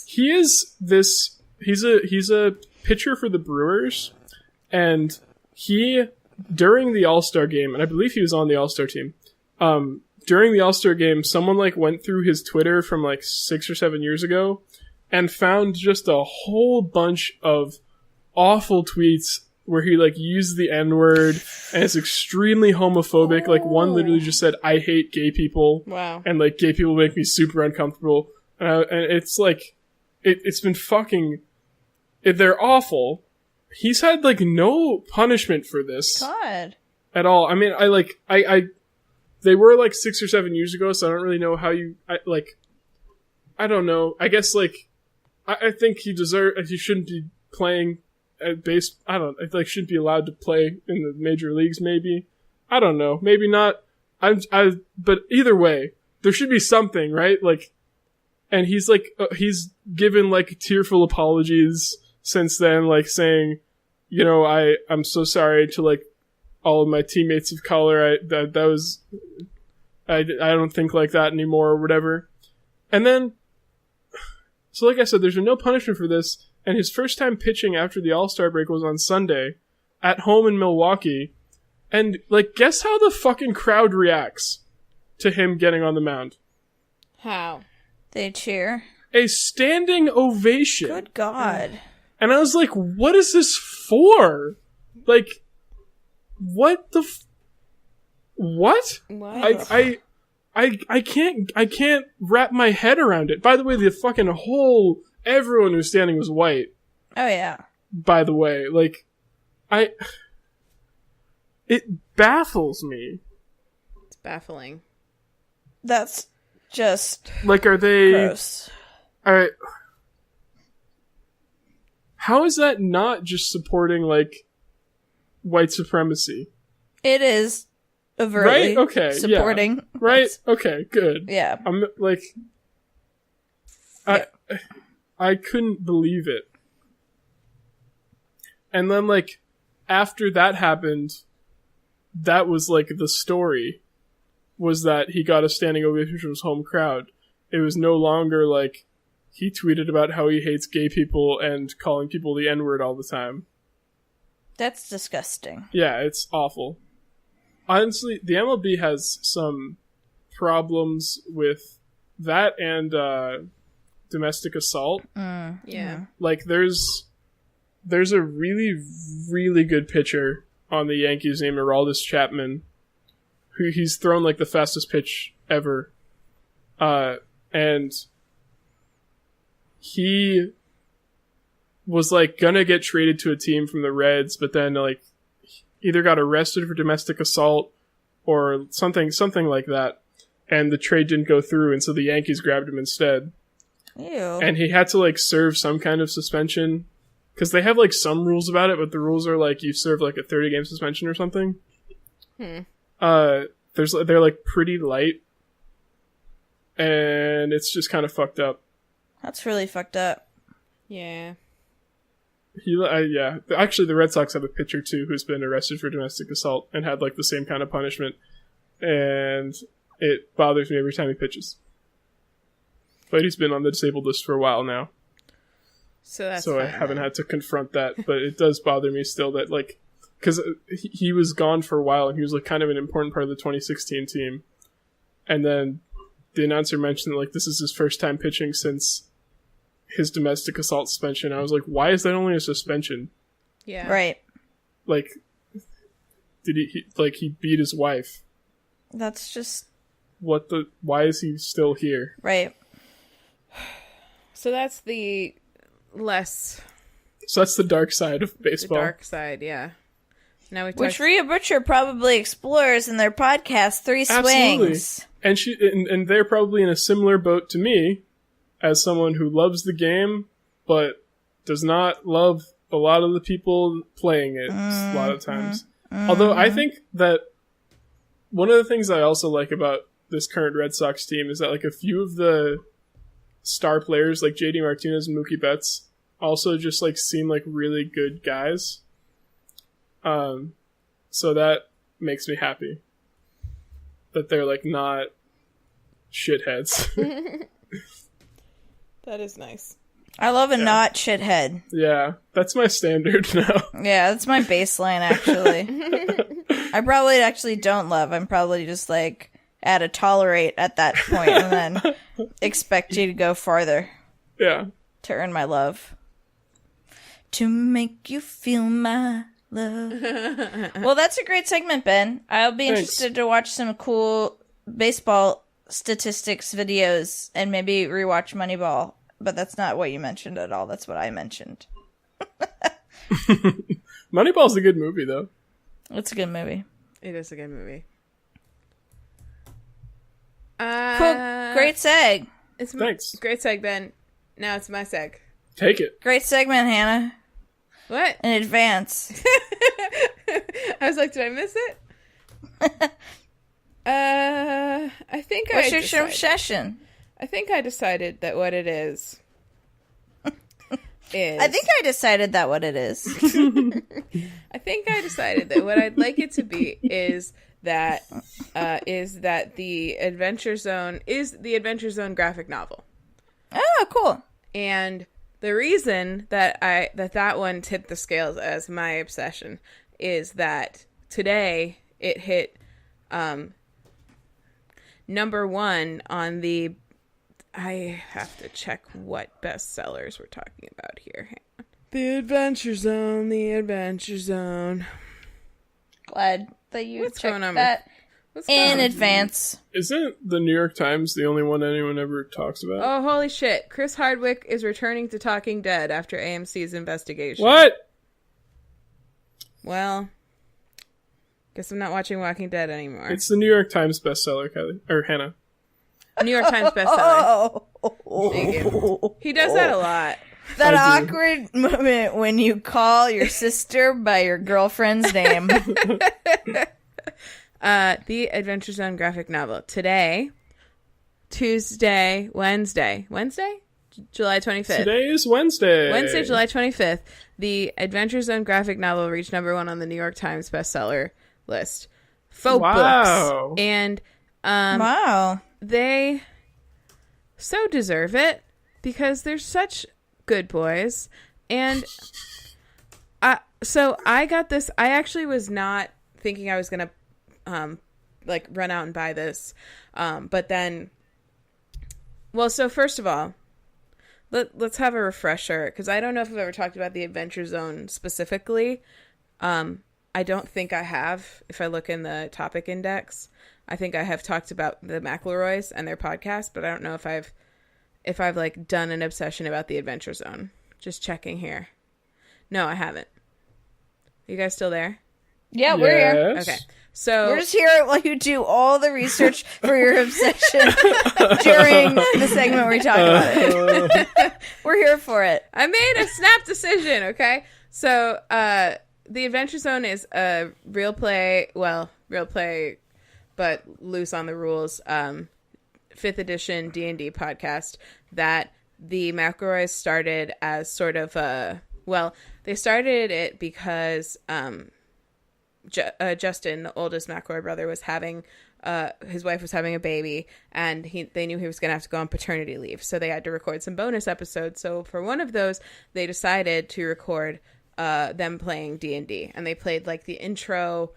A: He's a pitcher for the Brewers, and he, during the All-Star game, and I believe he was on the All-Star team, during the All-Star game, someone like went through his Twitter from like 6 or 7 years ago and found just a whole bunch of awful tweets where he like used the N-word and is extremely homophobic. Like one literally just said, "I hate gay people."
C: Wow.
A: And like gay people make me super uncomfortable. And it's like, it's been fucking, they're awful. He's had like no punishment for this.
B: God.
A: At all. I mean, they were like 6 or 7 years ago, so I don't really know how I don't know. I guess like, I think he shouldn't be playing at base. Shouldn't be allowed to play in the major leagues maybe. I don't know. Maybe not. But either way, there should be something, right? Like, and he's like, he's given like tearful apologies since then, like saying, you know, I'm so sorry to like all of my teammates of color. I don't think like that anymore or whatever. And then, so like I said, there's no punishment for this. And his first time pitching after the All-Star break was on Sunday at home in Milwaukee. And like, guess how the fucking crowd reacts to him getting on the mound?
C: How?
B: They cheer.
A: A standing ovation.
B: Good God.
A: And I was like, what is this for? Like, what the what?
C: What?
A: I can't wrap my head around it. By the way, the fucking everyone who's standing was white.
B: Oh yeah.
A: By the way, like, it baffles me.
C: It's baffling.
B: That's just
A: like, are they
B: gross.
A: How is that not just supporting like white supremacy?
B: It is overtly
A: right? Okay,
B: supporting.
A: Yeah. Right? Okay, good.
B: Yeah.
A: I'm like, I couldn't believe it. And then like, after that happened, that was like the story, was that he got a standing ovation from his home crowd. It was no longer like, he tweeted about how he hates gay people and calling people the N-word all the time.
B: That's disgusting.
A: Yeah, it's awful. Honestly, the MLB has some problems with that and domestic assault.
C: Yeah.
A: Like, there's a really, really good pitcher on the Yankees named Aroldis Chapman, who he's thrown like the fastest pitch ever. And he was like gonna get traded to a team from the Reds, but then like either got arrested for domestic assault or something like that, and the trade didn't go through, and so the Yankees grabbed him instead.
B: Ew.
A: And he had to like serve some kind of suspension, because they have like some rules about it, but the rules are like you serve like a 30-game suspension or something. They're like pretty light, and it's just kind of fucked up.
B: That's really fucked up.
C: Yeah.
A: Yeah. Actually, the Red Sox have a pitcher too who's been arrested for domestic assault and had like the same kind of punishment, and it bothers me every time he pitches. But he's been on the disabled list for a while now,
C: So
A: I haven't had to confront that. But it does bother me still that like, because he was gone for a while and he was like kind of an important part of the 2016 team, and then the announcer mentioned that like this is his first time pitching since his domestic assault suspension. I was like, why is that only a suspension?
C: Yeah.
B: Right.
A: Like, did he beat his wife?
B: That's just...
A: Why is he still here?
B: Right.
C: So that's the less...
A: So that's the dark side of baseball.
C: The dark side, yeah. Now we
B: Which Rhea Butcher probably explores in their podcast, Three Swings.
A: Absolutely. And they're probably in a similar boat to me, as someone who loves the game, but does not love a lot of the people playing it a lot of times. Although I think that one of the things I also like about this current Red Sox team is that like a few of the star players like JD Martinez and Mookie Betts also just like seem like really good guys. So that makes me happy that they're like not shitheads.
C: That is nice.
B: I love a not shithead.
A: Yeah, that's my standard now.
B: Yeah, that's my baseline, actually. I probably actually don't love. I'm probably just like at a tolerate at that point and then expect you to go farther.
A: Yeah.
B: To earn my love. To make you feel my love. Well, that's a great segment, Ben. I'll be interested to watch some cool baseball statistics videos and maybe rewatch Moneyball. But that's not what you mentioned at all. That's what I mentioned.
A: Moneyball's a good movie, though.
B: It's a good movie.
C: It is a good movie.
B: Cool. Great seg.
A: Thanks.
C: Great seg, Ben. Now it's my seg.
A: Take it.
B: Great segment, Hannah.
C: What?
B: In advance.
C: I was like, did I miss it? I think
B: What's your obsession?
C: I think I decided that what it is.
B: I think I decided that what it is.
C: I think I decided that what I'd like it to be is that the Adventure Zone is the Adventure Zone graphic novel.
B: Oh, cool.
C: And the reason that that one tipped the scales as my obsession is that today it hit number 1 on the. I have to check what bestsellers we're talking about here. The Adventure Zone, the Adventure Zone.
B: Glad that you
C: What's
B: checked
C: going on
B: that in advance.
A: Isn't the New York Times the only one anyone ever talks about?
C: Oh, holy shit. Chris Hardwick is returning to Talking Dead after AMC's investigation.
A: What?
C: Well, guess I'm not watching Walking Dead anymore.
A: It's the New York Times bestseller, Kelly. Or Hannah.
C: New York Times bestseller. Thank you. He does that a lot.
B: That awkward moment when you call your sister by your girlfriend's name.
C: The Adventure Zone graphic novel. Today, Wednesday, July 25th.
A: Today is Wednesday.
C: Wednesday, July 25th. The Adventure Zone graphic novel reached number 1 on the New York Times bestseller list. Faux books. And
B: wow.
C: They so deserve it because they're such good boys. And so I got this. I actually was not thinking I was going to run out and buy this. But then, well, so first of all, let's have a refresher because I don't know if I've ever talked about the Adventure Zone specifically. I don't think I have. If I look in the topic index, I think I have talked about the McElroys and their podcast, but I don't know if I've like done an obsession about the Adventure Zone. Just checking here. No, I haven't. Are you guys still there?
B: Yeah, we're here.
C: Okay. So
B: we're just here while you do all the research for your obsession during the segment where we talk about it. We're here for it.
C: I made a snap decision, okay? So, the Adventure Zone is a real play, but loose on the rules, 5th edition D&D podcast that the McElroys started as sort of they started it because Justin, the oldest McElroy brother, was having his wife was having a baby, and they knew he was going to have to go on paternity leave, so they had to record some bonus episodes. So for one of those, they decided to record them playing D&D, and they played like the intro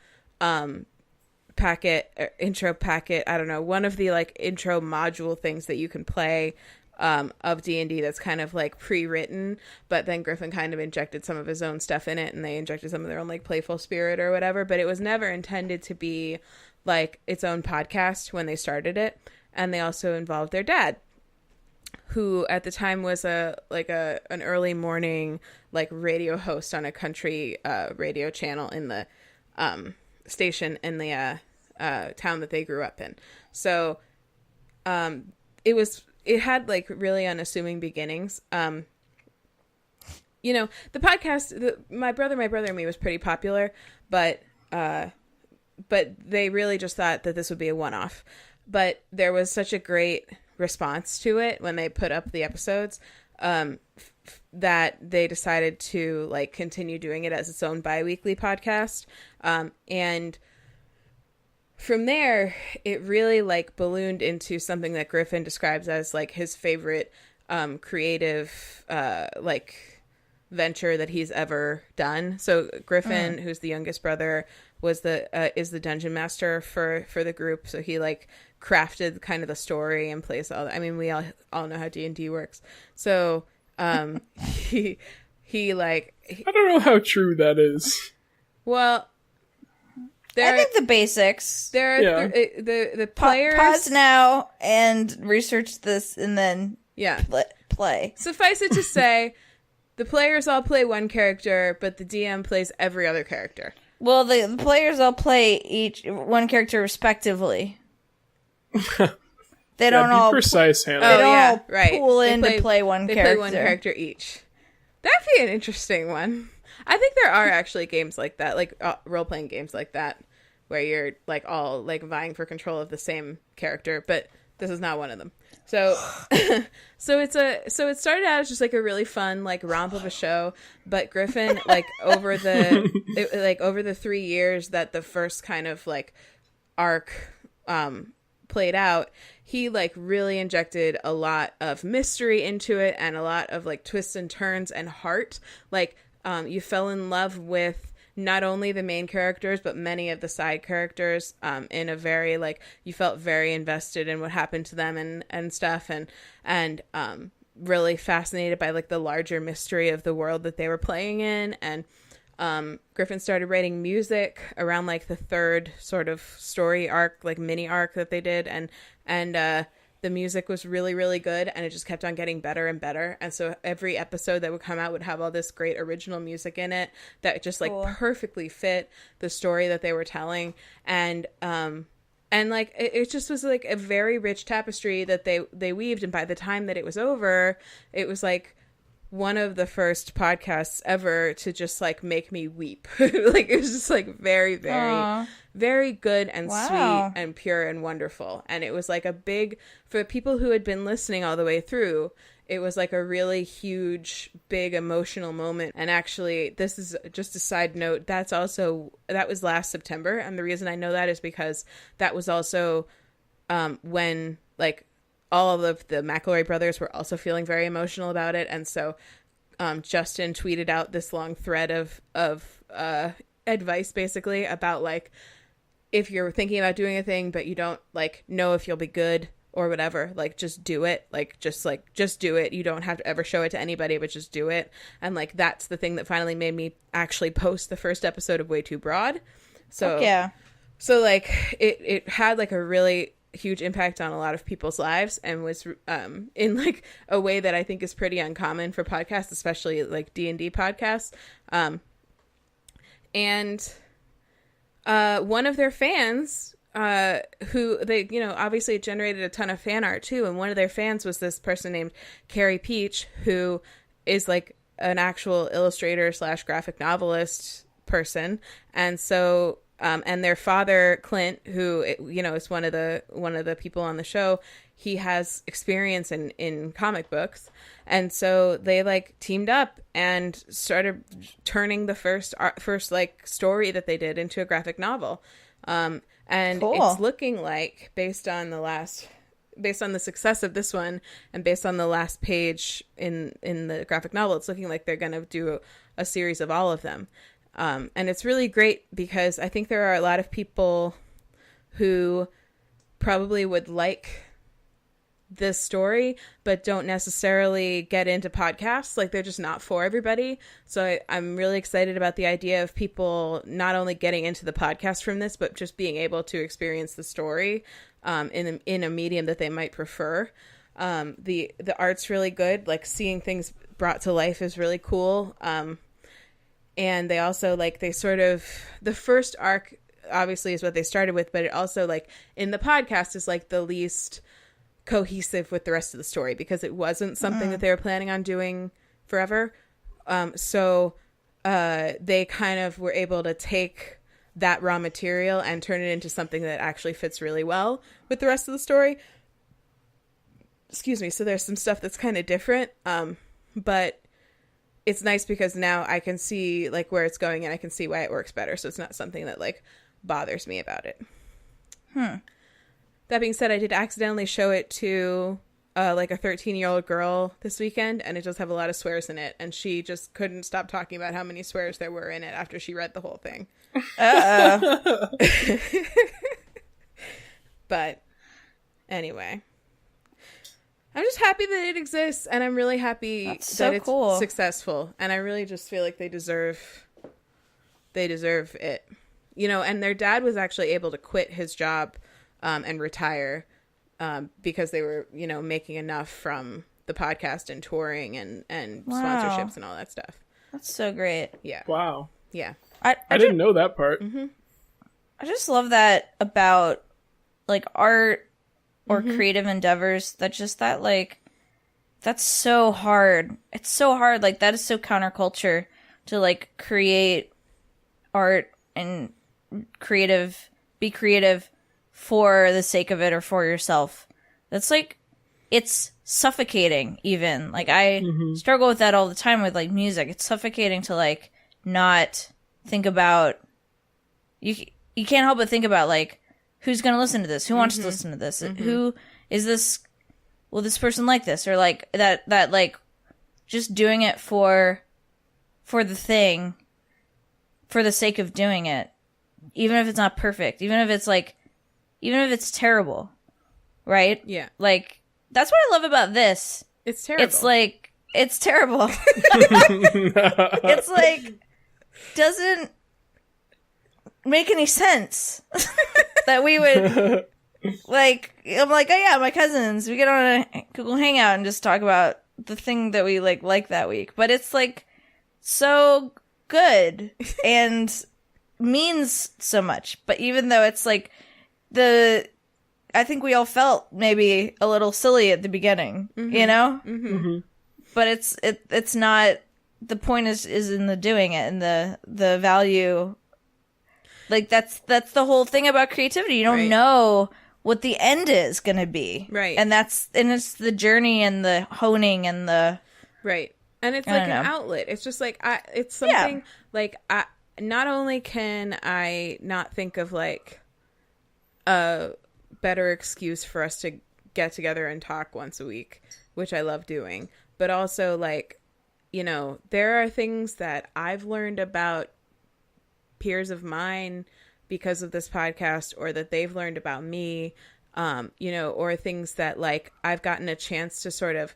C: packet, I don't know, one of the like intro module things that you can play of D&D that's kind of like pre-written, but then Griffin kind of injected some of his own stuff in it, and they injected some of their own like playful spirit or whatever, but it was never intended to be like its own podcast when they started it. And they also involved their dad, who at the time was an early morning like radio host on a country radio channel in the station in the town that they grew up in. So it had like really unassuming beginnings. The podcast, my brother and me was pretty popular, but they really just thought that this would be a one-off. But there was such a great response to it when they put up the episodes that they decided to like continue doing it as its own bi-weekly podcast. And from there, it really like ballooned into something that Griffin describes as like his favorite creative like venture that he's ever done. So Griffin, who's the youngest brother, was is the dungeon master for the group. So he like crafted kind of the story and plays all that. I mean, we all know how D&D works. So he like
A: I don't know how true that is.
C: Well,
B: I think the basics.
C: There are the players.
B: Pause now and research this, and then play.
C: Suffice it to say, the players all play one character, but the DM plays every other character.
B: Well, the players all play one character respectively. They don't all
A: precise, Hannah.
B: They don't all pool in to play one character.
C: They play one character each. That'd be an interesting one. I think there are actually games like that, like role-playing games like that, where you're like all like vying for control of the same character, but this is not one of them. So so it started out as just like a really fun like romp of a show, but Griffin like over the 3 years that the first kind of like arc played out, he like really injected a lot of mystery into it and a lot of like twists and turns and heart. Like you fell in love with not only the main characters, but many of the side characters in a very, like, you felt very invested in what happened to them and stuff, and really fascinated by, like, the larger mystery of the world that they were playing in. And Griffin started writing music around, like, the third sort of story arc, like, mini arc that they did, and the music was really, really good, and it just kept on getting better and better. And so every episode that would come out would have all this great original music in it that just like perfectly fit the story that they were telling. And like it just was like a very rich tapestry that they weaved. And by the time that it was over, it was like one of the first podcasts ever to just like make me weep. Like it was just like very, very, very good and sweet and pure and wonderful. And it was like a big, for people who had been listening all the way through, it was like a really huge, big emotional moment. And actually, this is just a side note, that was last September. And the reason I know that is because that was also when like all of the McElroy brothers were also feeling very emotional about it. And so Justin tweeted out this long thread of advice basically about like, if you're thinking about doing a thing, but you don't like know if you'll be good or whatever, like just do it. Like just do it. You don't have to ever show it to anybody, but just do it. And like, that's the thing that finally made me actually post the first episode of WayTooBroad. So
B: yeah.
C: So like it had like a really huge impact on a lot of people's lives and was in like a way that I think is pretty uncommon for podcasts, especially like D&D podcasts. And one of their fans who they, you know, obviously it generated a ton of fan art too. And one of their fans was this person named Carrie Peach, who is like an actual illustrator / graphic novelist person. And so and their father, Clint, who, you know, is one of the people on the show, he has experience in comic books. And so they like teamed up and started turning the first like story that they did into a graphic novel. And It's looking like, based on the success of this one and based on the last page in the graphic novel, it's looking like they're going to do a series of all of them. And it's really great because I think there are a lot of people who probably would like this story, but don't necessarily get into podcasts. Like, they're just not for everybody. So I'm really excited about the idea of people not only getting into the podcast from this, but just being able to experience the story in a medium that they might prefer. The art's really good. Like, seeing things brought to life is really cool. And they also, like, the first arc obviously is what they started with, but it also, like, in the podcast is, like, the least cohesive with the rest of the story because it wasn't something that they were planning on doing forever. So they kind of were able to take that raw material and turn it into something that actually fits really well with the rest of the story. Excuse me. So there's some stuff that's kind of different, but it's nice because now I can see like where it's going and I can see why it works better. So it's not something that like bothers me about it. That being said, I did accidentally show it to like a 13-year-old girl this weekend, and it does have a lot of swears in it, and she just couldn't stop talking about how many swears there were in it after she read the whole thing. But anyway, I'm just happy that it exists, and I'm really happy that it's
B: cool.
C: successful, and I really just feel like they deserve it. You know, and their dad was actually able to quit his job and retire because they were, you know, making enough from the podcast and touring and sponsorships and all that stuff.
B: That's so great.
C: Yeah.
A: Wow.
C: Yeah.
A: I didn't know that part.
C: Mm-hmm.
B: I just love that about like art or creative endeavors. That's so hard. It's so hard. Like that is so counterculture to like create art and be creative for the sake of it or for yourself. That's like, it's suffocating even. Like I struggle with that all the time with like music. It's suffocating to like not think about, you can't help but think about like, who's going to listen to this? Who wants to listen to this? Who is this? Will this person like this? Or like that like just doing it for the thing, for the sake of doing it, even if it's not perfect, even if it's terrible, right?
C: Yeah.
B: Like, that's what I love about this.
C: It's terrible.
B: It's like, it's terrible. It's like, doesn't make any sense that we would, like, I'm like, oh yeah, my cousins, we get on a Google Hangout and just talk about the thing that we like that week. But it's like, so good and means so much. But even though it's like I think we all felt maybe a little silly at the beginning, you know? But it's not, the point is in the doing it and the value. Like that's the whole thing about creativity. You don't know what the end is going to be.
C: Right.
B: And it's the journey and the honing and the
C: right. And it's like an outlet. It's just like it's something like not only can I not think of like a better excuse for us to get together and talk once a week, which I love doing, but also like, you know, there are things that I've learned about peers of mine because of this podcast, or that they've learned about me, you know, or things that like I've gotten a chance to sort of,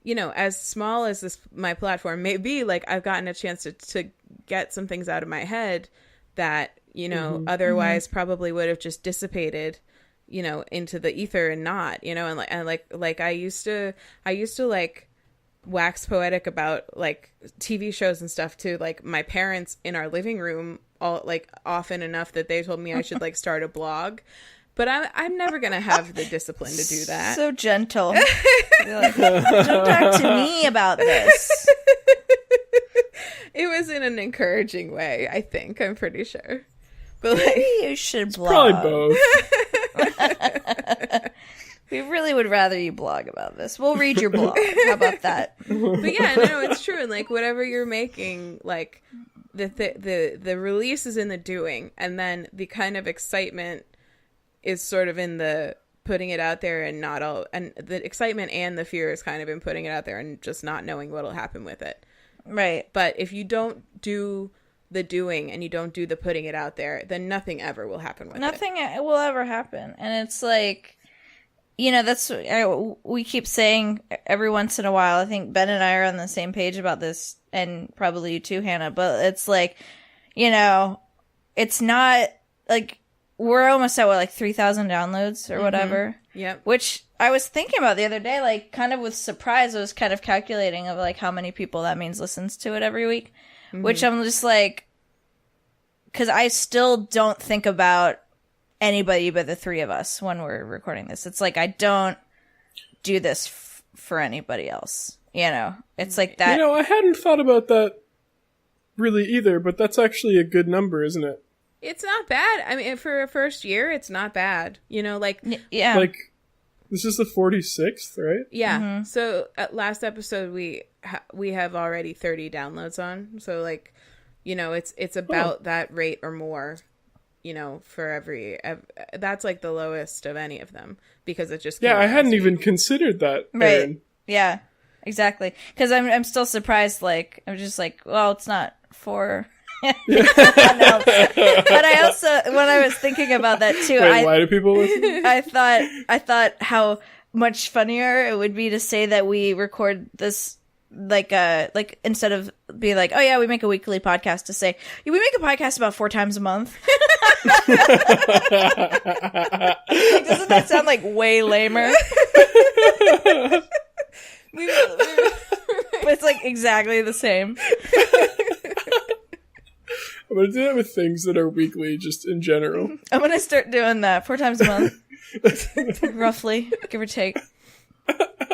C: you know, as small as this my platform may be, like I've gotten a chance to get some things out of my head that, you know, otherwise probably would have just dissipated, you know, into the ether and not, you know, and like I used to like wax poetic about like TV shows and stuff to like my parents in our living room all like often enough that they told me I should like start a blog. But I'm never going to have the discipline to do that.
B: So gentle. Like, don't talk to me about this.
C: It was in an encouraging way, I think. I'm pretty sure. But like,
B: maybe you should blog.
A: Probably both.
B: We really would rather you blog about this. We'll read your blog. How about that?
C: But yeah, no, it's true. And like whatever you're making, like the release is in the doing, and then the kind of excitement is sort of in the putting it out there, and not all, and the excitement and the fear is kind of in putting it out there and just not knowing what'll happen with it.
B: Right.
C: But if you don't do the doing and you don't do the putting it out there, then nothing ever will happen with it.
B: Nothing will ever happen. And it's like, you know, that's, we keep saying every once in a while, I think Ben and I are on the same page about this, and probably you too, Hannah, but it's like, you know, it's not like, we're almost at what, like 3,000 downloads or whatever.
C: Yep.
B: Which I was thinking about the other day, like kind of with surprise, I was kind of calculating of like how many people that means listens to it every week. Which I'm just like, because I still don't think about anybody but the three of us when we're recording this. It's like I don't do this for anybody else. You know, it's like that.
A: You know, I hadn't thought about that really either, but that's actually a good number, isn't it?
C: It's not bad. I mean, for a first year, it's not bad. You know, like...
B: Yeah.
A: Like, this is the 46th, right?
C: Yeah. So, at last episode, we have already 30 downloads on. So, like, you know, it's about that rate or more. for every that's like the lowest of any of them because it just
A: I hadn't even considered that.
B: Right.
A: Erin.
B: Yeah, exactly. Because I'm still surprised. Like, I'm just like, well, it's not for someone else. But I also, when I was thinking about that too,
A: why do people listen?
B: I thought how much funnier it would be to say that we record this like instead of being like, oh yeah, we make a weekly podcast, to say we make a podcast about 4 times a month. Like, doesn't that sound like way lamer? But it's like exactly the same.
A: I'm gonna do that with things that are weekly, just in general.
B: I'm gonna start doing that 4 times a month. Roughly, give or take.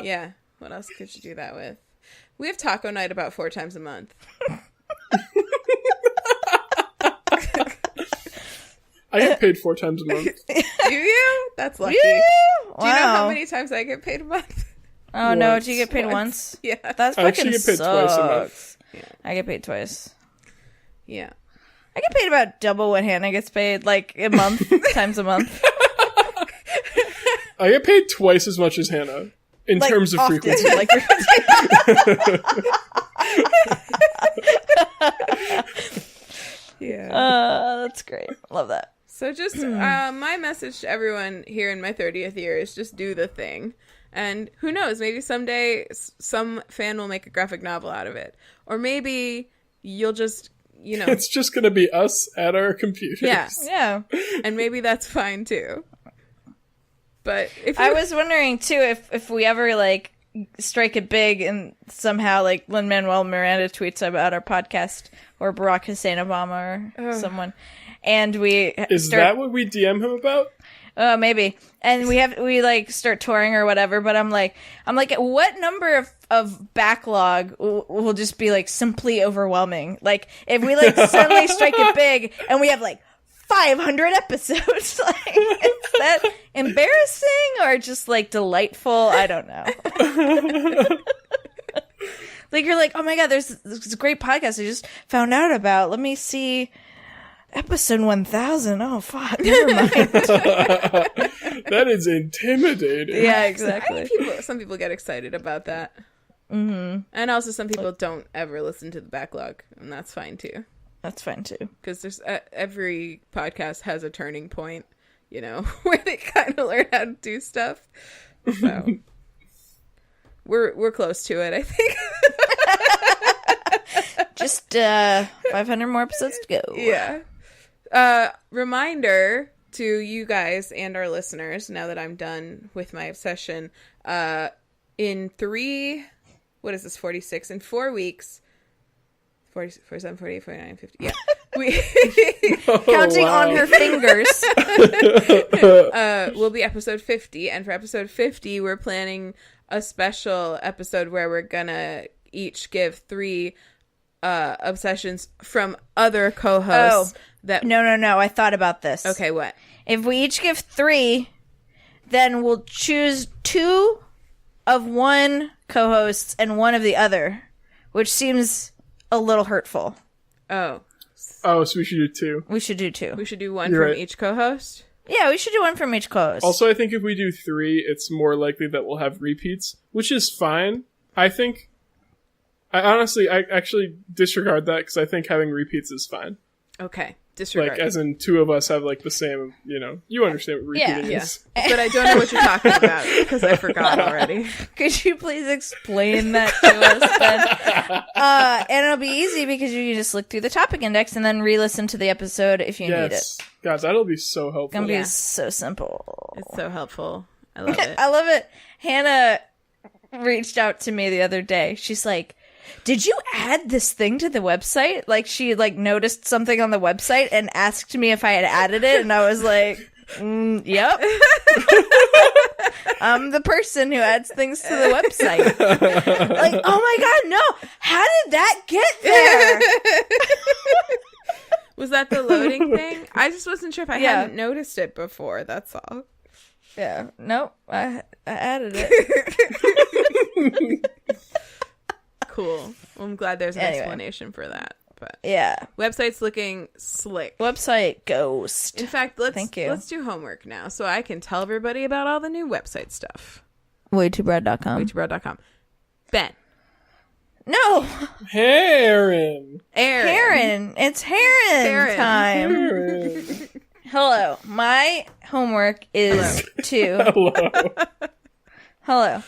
C: Yeah. What else could you do that with? We have taco night about 4 times a month.
A: I get paid 4 times a month.
C: Do you? That's lucky.
B: Yeah. Wow.
C: Do you know how many times I get paid a month?
B: Oh no,
A: Once.
B: do you get paid once?
C: Yeah.
B: That's
A: I actually
B: fucking
A: get paid twice a month.
B: sucks. I get paid twice.
C: Yeah.
B: I get paid about double what Hannah gets paid, like a month, times a month.
A: I get paid twice as much as Hannah in
B: Like,
A: terms of
B: often.
A: frequency.
B: Like,
C: Yeah.
B: that's great. Love that.
C: So just my message to everyone here in my 30th year is just do the thing. And who knows, maybe someday some fan will make a graphic novel out of it. Or maybe you'll just,
A: It's just gonna be us at our computers.
C: Yeah.
B: Yeah.
C: And maybe that's fine too. But if
B: I was wondering too if we ever like strike it big and somehow like Lin-Manuel Miranda tweets about our podcast or Barack Hussein Obama or someone, and we
A: Is that what we DM him about?
B: maybe, and we like start touring or whatever. But I'm like, what number of backlog will just be like simply overwhelming? Like if we like suddenly strike it big and we have like 500 episodes, like, is that embarrassing or just like delightful? I don't know. Like you're like, oh my god, there's this great podcast I just found out about. Let me see episode 1000. Oh fuck, never mind.
A: That is intimidating.
B: Yeah, exactly.
C: some people get excited about that. Mm-hmm. And also some people don't ever listen to the backlog, and that's fine too.
B: That's fine too.
C: Because there's every podcast has a turning point, where they kind of learn how to do stuff. So we're close to it, I think.
B: Just 500 more episodes to go.
C: Yeah. Reminder to you guys and our listeners, now that I'm done with my obsession, in 46, in 4 weeks, 40, 47, 48, 49, 50. Yeah.
B: Counting on her fingers.
C: Will be episode 50. And for episode 50, we're planning a special episode where we're gonna each give 3 obsessions from other co-hosts.
B: No. I thought about this.
C: Okay, what?
B: If we each give 3, then we'll choose 2 of one co-hosts and 1 of the other, which seems a little hurtful.
C: Oh,
A: so we should do 2.
B: We should do 2.
C: We should do 1
A: You're
C: from
A: right.
C: each co-host?
B: Yeah, we should do 1 from each co-host.
A: Also, I think if we do 3, it's more likely that we'll have repeats, which is fine. I actually disregard that because I think having repeats is fine.
C: Okay, disregard.
A: Like, as in 2 of us have like the same, you understand what repeating is.
C: But I don't know what you're talking about because I forgot already.
B: Could you please explain that to us then? And it'll be easy because you can just look through the topic index and then re-listen to the episode if you need it.
A: God, that'll be so helpful.
B: It's gonna be so simple.
C: It's so helpful. I love it.
B: I love it. Hannah reached out to me the other day. She's like, did you add this thing to the website? Like, she noticed something on the website and asked me if I had added it, and I was like, yep. I'm the person who adds things to the website. Like, oh my god, no! How did that get there?
C: Was that the loading thing? I just wasn't sure if I hadn't noticed it before, that's all.
B: Yeah, nope, I added it.
C: Cool. Well, I'm glad there's an explanation for that. but
B: Yeah.
C: website's looking slick.
B: Website ghost.
C: In fact,
B: Thank you.
C: let's do homework now so I can tell everybody about all the new website stuff.
B: WayTooBroad.com.
C: WayTooBroad.com. Ben.
B: No.
A: Hey, Erin.
B: Heron. It's Heron time.
A: Erin.
B: Hello. My homework is to...
A: Hello.
B: Hello.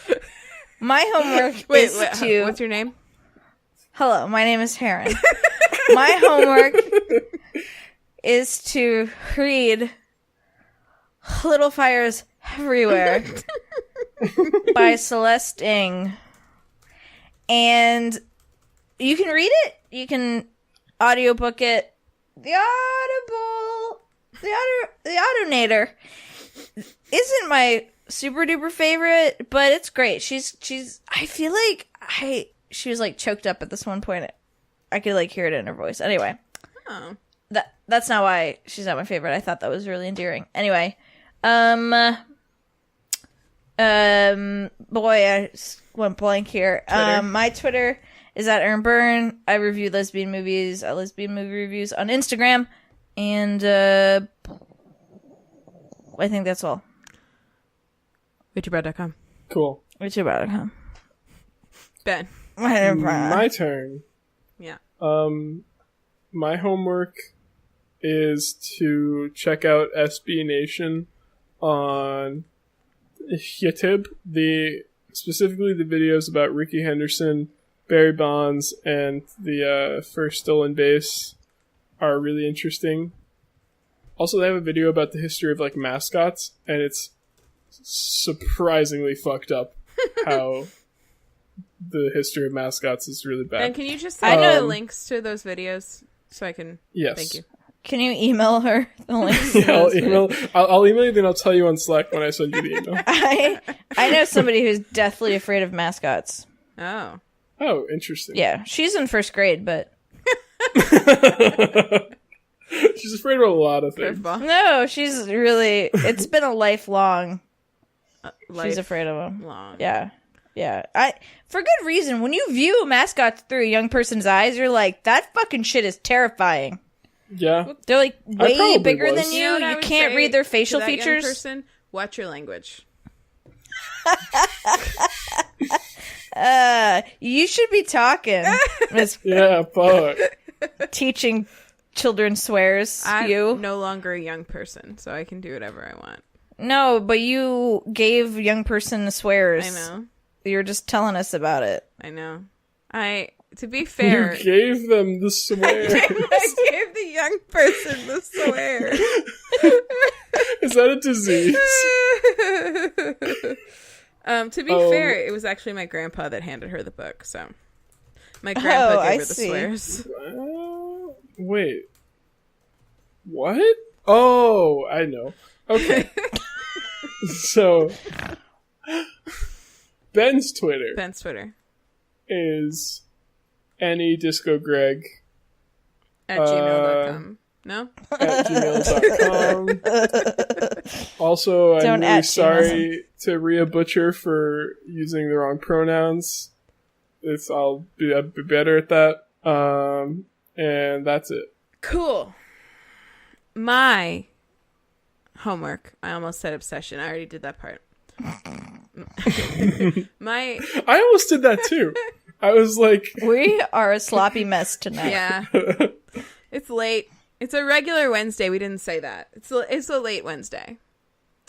B: My homework
C: Wait,
B: is to...
C: what's your name?
B: Hello, my name is Heron. My homework is to read Little Fires Everywhere by Celeste Ng. And you can read it. You can audiobook it. The Audionator isn't my super duper favorite, but it's great. She's I feel like she was like choked up at this one point. I could like hear it in her voice. Anyway.
C: Oh.
B: That's not why she's not my favorite. I thought that was really endearing. Anyway. Boy, I went blank here.
C: Twitter.
B: My Twitter is at Erin Byrne. I review lesbian movies at LesbianMovieReviews on Instagram. And I think that's all.
C: WayTooBroad.com.
A: Cool.
B: WayTooBroad.com.
C: Ben.
A: My turn.
C: Yeah.
A: My homework is to check out SBNation on YouTube. Specifically the videos about Ricky Henderson, Barry Bonds, and the first stolen base are really interesting. Also, they have a video about the history of like mascots, and it's surprisingly fucked up how the history of mascots is really bad.
C: And can you just send the links to those videos so I can...
A: Yes.
C: Thank you.
B: Can you email her the links?
A: Yeah, I'll email you, then I'll tell you on Slack when I send you the email.
B: I know somebody who's deathly afraid of mascots.
C: Oh.
A: Oh, interesting.
B: Yeah, she's in first grade, but...
A: She's afraid of a lot of things.
B: No, she's really... It's been a lifelong... She's afraid of them.
C: Long.
B: Yeah. Yeah. For good reason. When you view a mascot through a young person's eyes, you're like, that fucking shit is terrifying.
A: Yeah.
B: They're like way bigger
A: was.
B: than
C: You know what I
B: you
C: would
B: can't
C: say
B: read their
C: to
B: facial
C: that young
B: features.
C: person? Watch your language.
B: You should be talking. Miss
A: Yeah, fuck.
B: teaching children swears.
C: I'm no longer a young person, so I can do whatever I want.
B: No, but you gave young person the swears.
C: I know.
B: You're just telling us about it.
C: I know. To be fair...
A: You gave them the swear.
C: I gave the young person the swear.
A: Is that a disease?
C: To be fair, it was actually my grandpa that handed her the book, so... My grandpa gave her the swears.
A: Wait. What? Oh, I know. Okay. So, Ben's Twitter is AnyDiscoGreg
C: at gmail.com. No?
A: At gmail.com. Also, I'm really sorry to Rhea Butcher for using the wrong pronouns. I'll be better at that. And that's it.
C: Cool. My homework. I almost said obsession. I already did that part.
A: I almost did that too. I was like...
B: We are a sloppy mess tonight.
C: Yeah. It's late. It's a regular Wednesday. We didn't say that. It's a late Wednesday.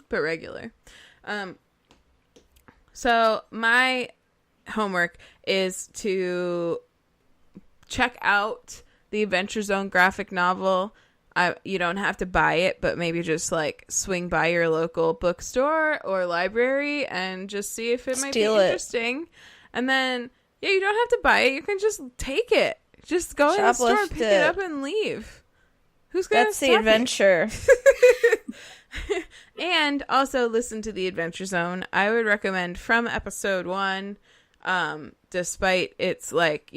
C: But regular. So my homework is to check out the Adventure Zone graphic novel. You don't have to buy it, but maybe just like swing by your local bookstore or library and just see if it might be interesting. And then, yeah, you don't have to buy it. You can just take it. Just go in the store and pick it up and leave. Who's gonna
B: That's the adventure.
C: And also listen to the Adventure Zone. I would recommend from episode 1, despite its like,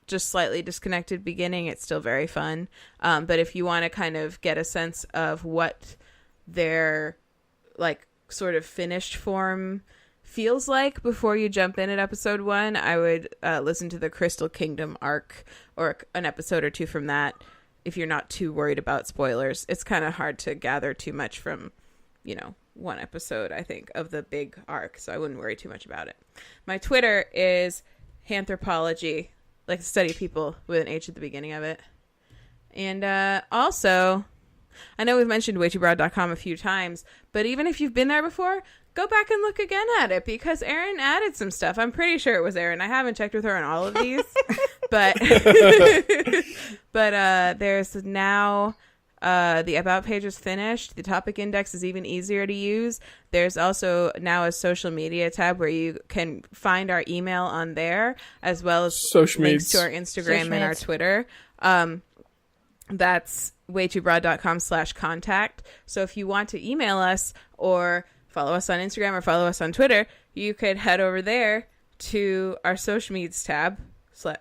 C: just slightly disconnected beginning, it's still very fun. But if you want to kind of get a sense of what their like sort of finished form feels like before you jump in at episode 1, I would listen to the Crystal Kingdom arc or an episode or two from that if you're not too worried about spoilers. It's kind of hard to gather too much from, one episode, I think, of the big arc, so I wouldn't worry too much about it. My Twitter is Anthropology, like study people with an H at the beginning of it. And also, I know we've mentioned WayTooBroad.com a few times, but even if you've been there before, go back and look again at it, because Erin added some stuff. I'm pretty sure it was Erin. I haven't checked with her on all of these, but there's now the About page is finished. The topic index is even easier to use. There's also now a social media tab where you can find our email on there, as well as
A: social
C: links
A: meds.
C: to our Instagram and our Twitter. That's waytoobroad.com/contact. So if you want to email us or follow us on Instagram or follow us on Twitter, you could head over there to our social medias tab, to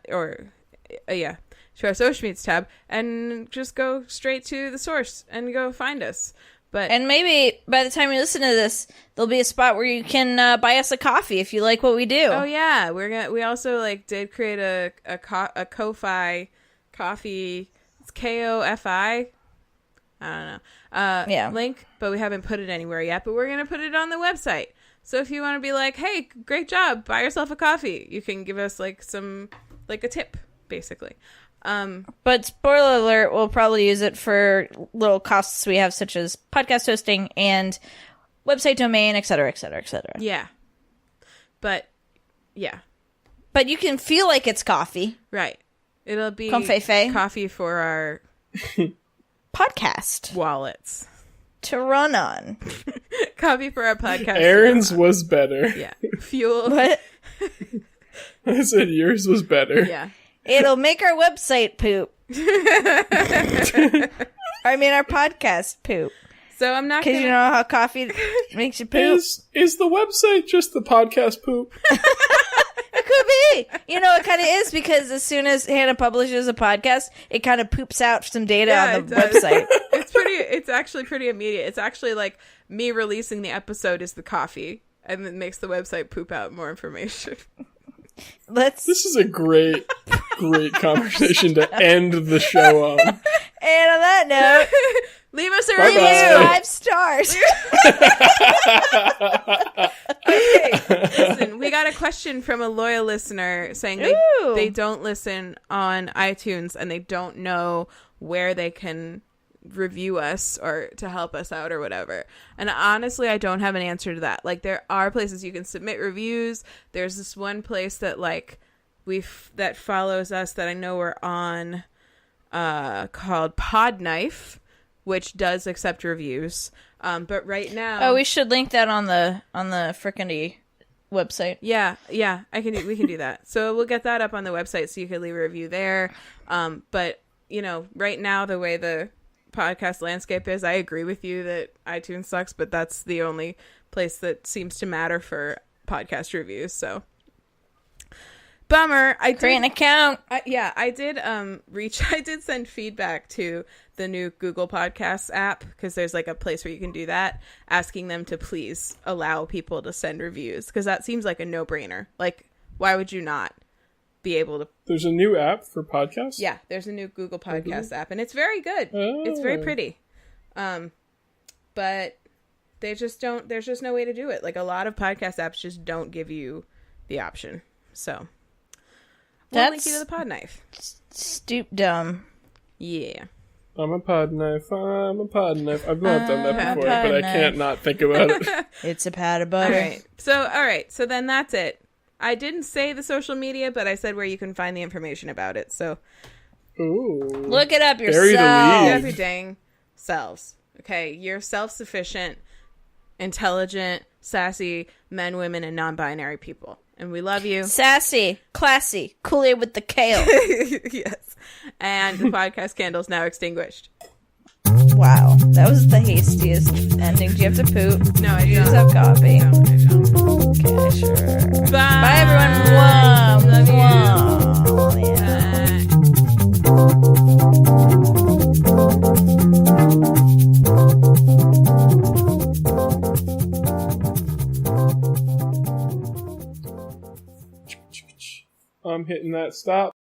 C: our social medias tab, and just go straight to the source and go find us. And
B: maybe by the time you listen to this, there'll be a spot where you can buy us a coffee if you like what we do.
C: Oh yeah, we also did create a Ko-Fi coffee. It's Kofi. I don't know. Link, but we haven't put it anywhere yet. But we're gonna put it on the website. So if you want to be like, hey, great job, buy yourself a coffee, you can give us a tip, basically.
B: But spoiler alert, we'll probably use it for little costs we have, such as podcast hosting and website domain, etc., etc., etc.
C: Yeah. But you
B: can feel like it's coffee.
C: Right. It'll be coffee for our
B: podcast
C: wallets
B: to run on.
C: Coffee for our podcast.
A: Erin's was better.
C: Yeah. Fuel.
B: What?
A: I said yours was better.
C: Yeah.
B: It'll make our website poop. Our podcast poop.
C: So I'm not
B: because you know how coffee makes you poop.
A: Is the website just the podcast poop?
B: It could be. It kind of is, because as soon as Hannah publishes a podcast, it kind of poops out some data on the website.
C: It's actually pretty immediate. It's actually like me releasing the episode is the coffee, and it makes the website poop out more information.
A: This is a great conversation to end the show on.
B: And on that note,
C: leave us a
B: review. 5 stars.
C: Okay, listen, we got a question from a loyal listener saying they don't listen on iTunes and they don't know where they can review us or to help us out or whatever. And honestly, I don't have an answer to that. There are places you can submit reviews. There's this one place that that follows us that I know we're on called Podknife, which does accept reviews. But right now,
B: we should link that on the frickin' website.
C: Yeah, we can do that. So we'll get that up on the website so you can leave a review there. But right now, the way the podcast landscape is, I agree with you that iTunes sucks, but that's the only place that seems to matter for podcast reviews. So bummer. I
B: create an account.
C: I did I did send feedback to the new Google Podcasts app, because there's a place where you can do that, asking them to please allow people to send reviews, because that seems like a no-brainer. Why would you not be able to?
A: There's a new app for podcasts?
C: Yeah, there's a new Google Podcast app, and it's very good. It's very pretty. But there's just no way to do it. A lot of podcast apps just don't give you the option. So we'll link you to the Podknife.
B: Stoop dumb.
C: Yeah.
A: I'm a Podknife. I've not done that before, but I can't not think about it.
B: It's a pat of butter.
C: All right. So then that's it. I didn't say the social media, but I said where you can find the information about it. So
B: look it up yourself.
C: Look it up your dang selves. Okay, you're self-sufficient, intelligent, sassy men, women, and non-binary people. And we love you.
B: Sassy, classy, Kool-Aid with the kale.
C: Yes. And the podcast candle's now extinguished.
B: Wow, that was the hastiest ending. Do you have to poop?
C: No, I
B: do. You
C: don't.
B: just have coffee.
C: No, I don't.
B: Okay, sure.
C: Bye.
B: Bye, everyone. Wow.
C: Love you.
B: Yeah.
C: Bye.
A: hitting that stop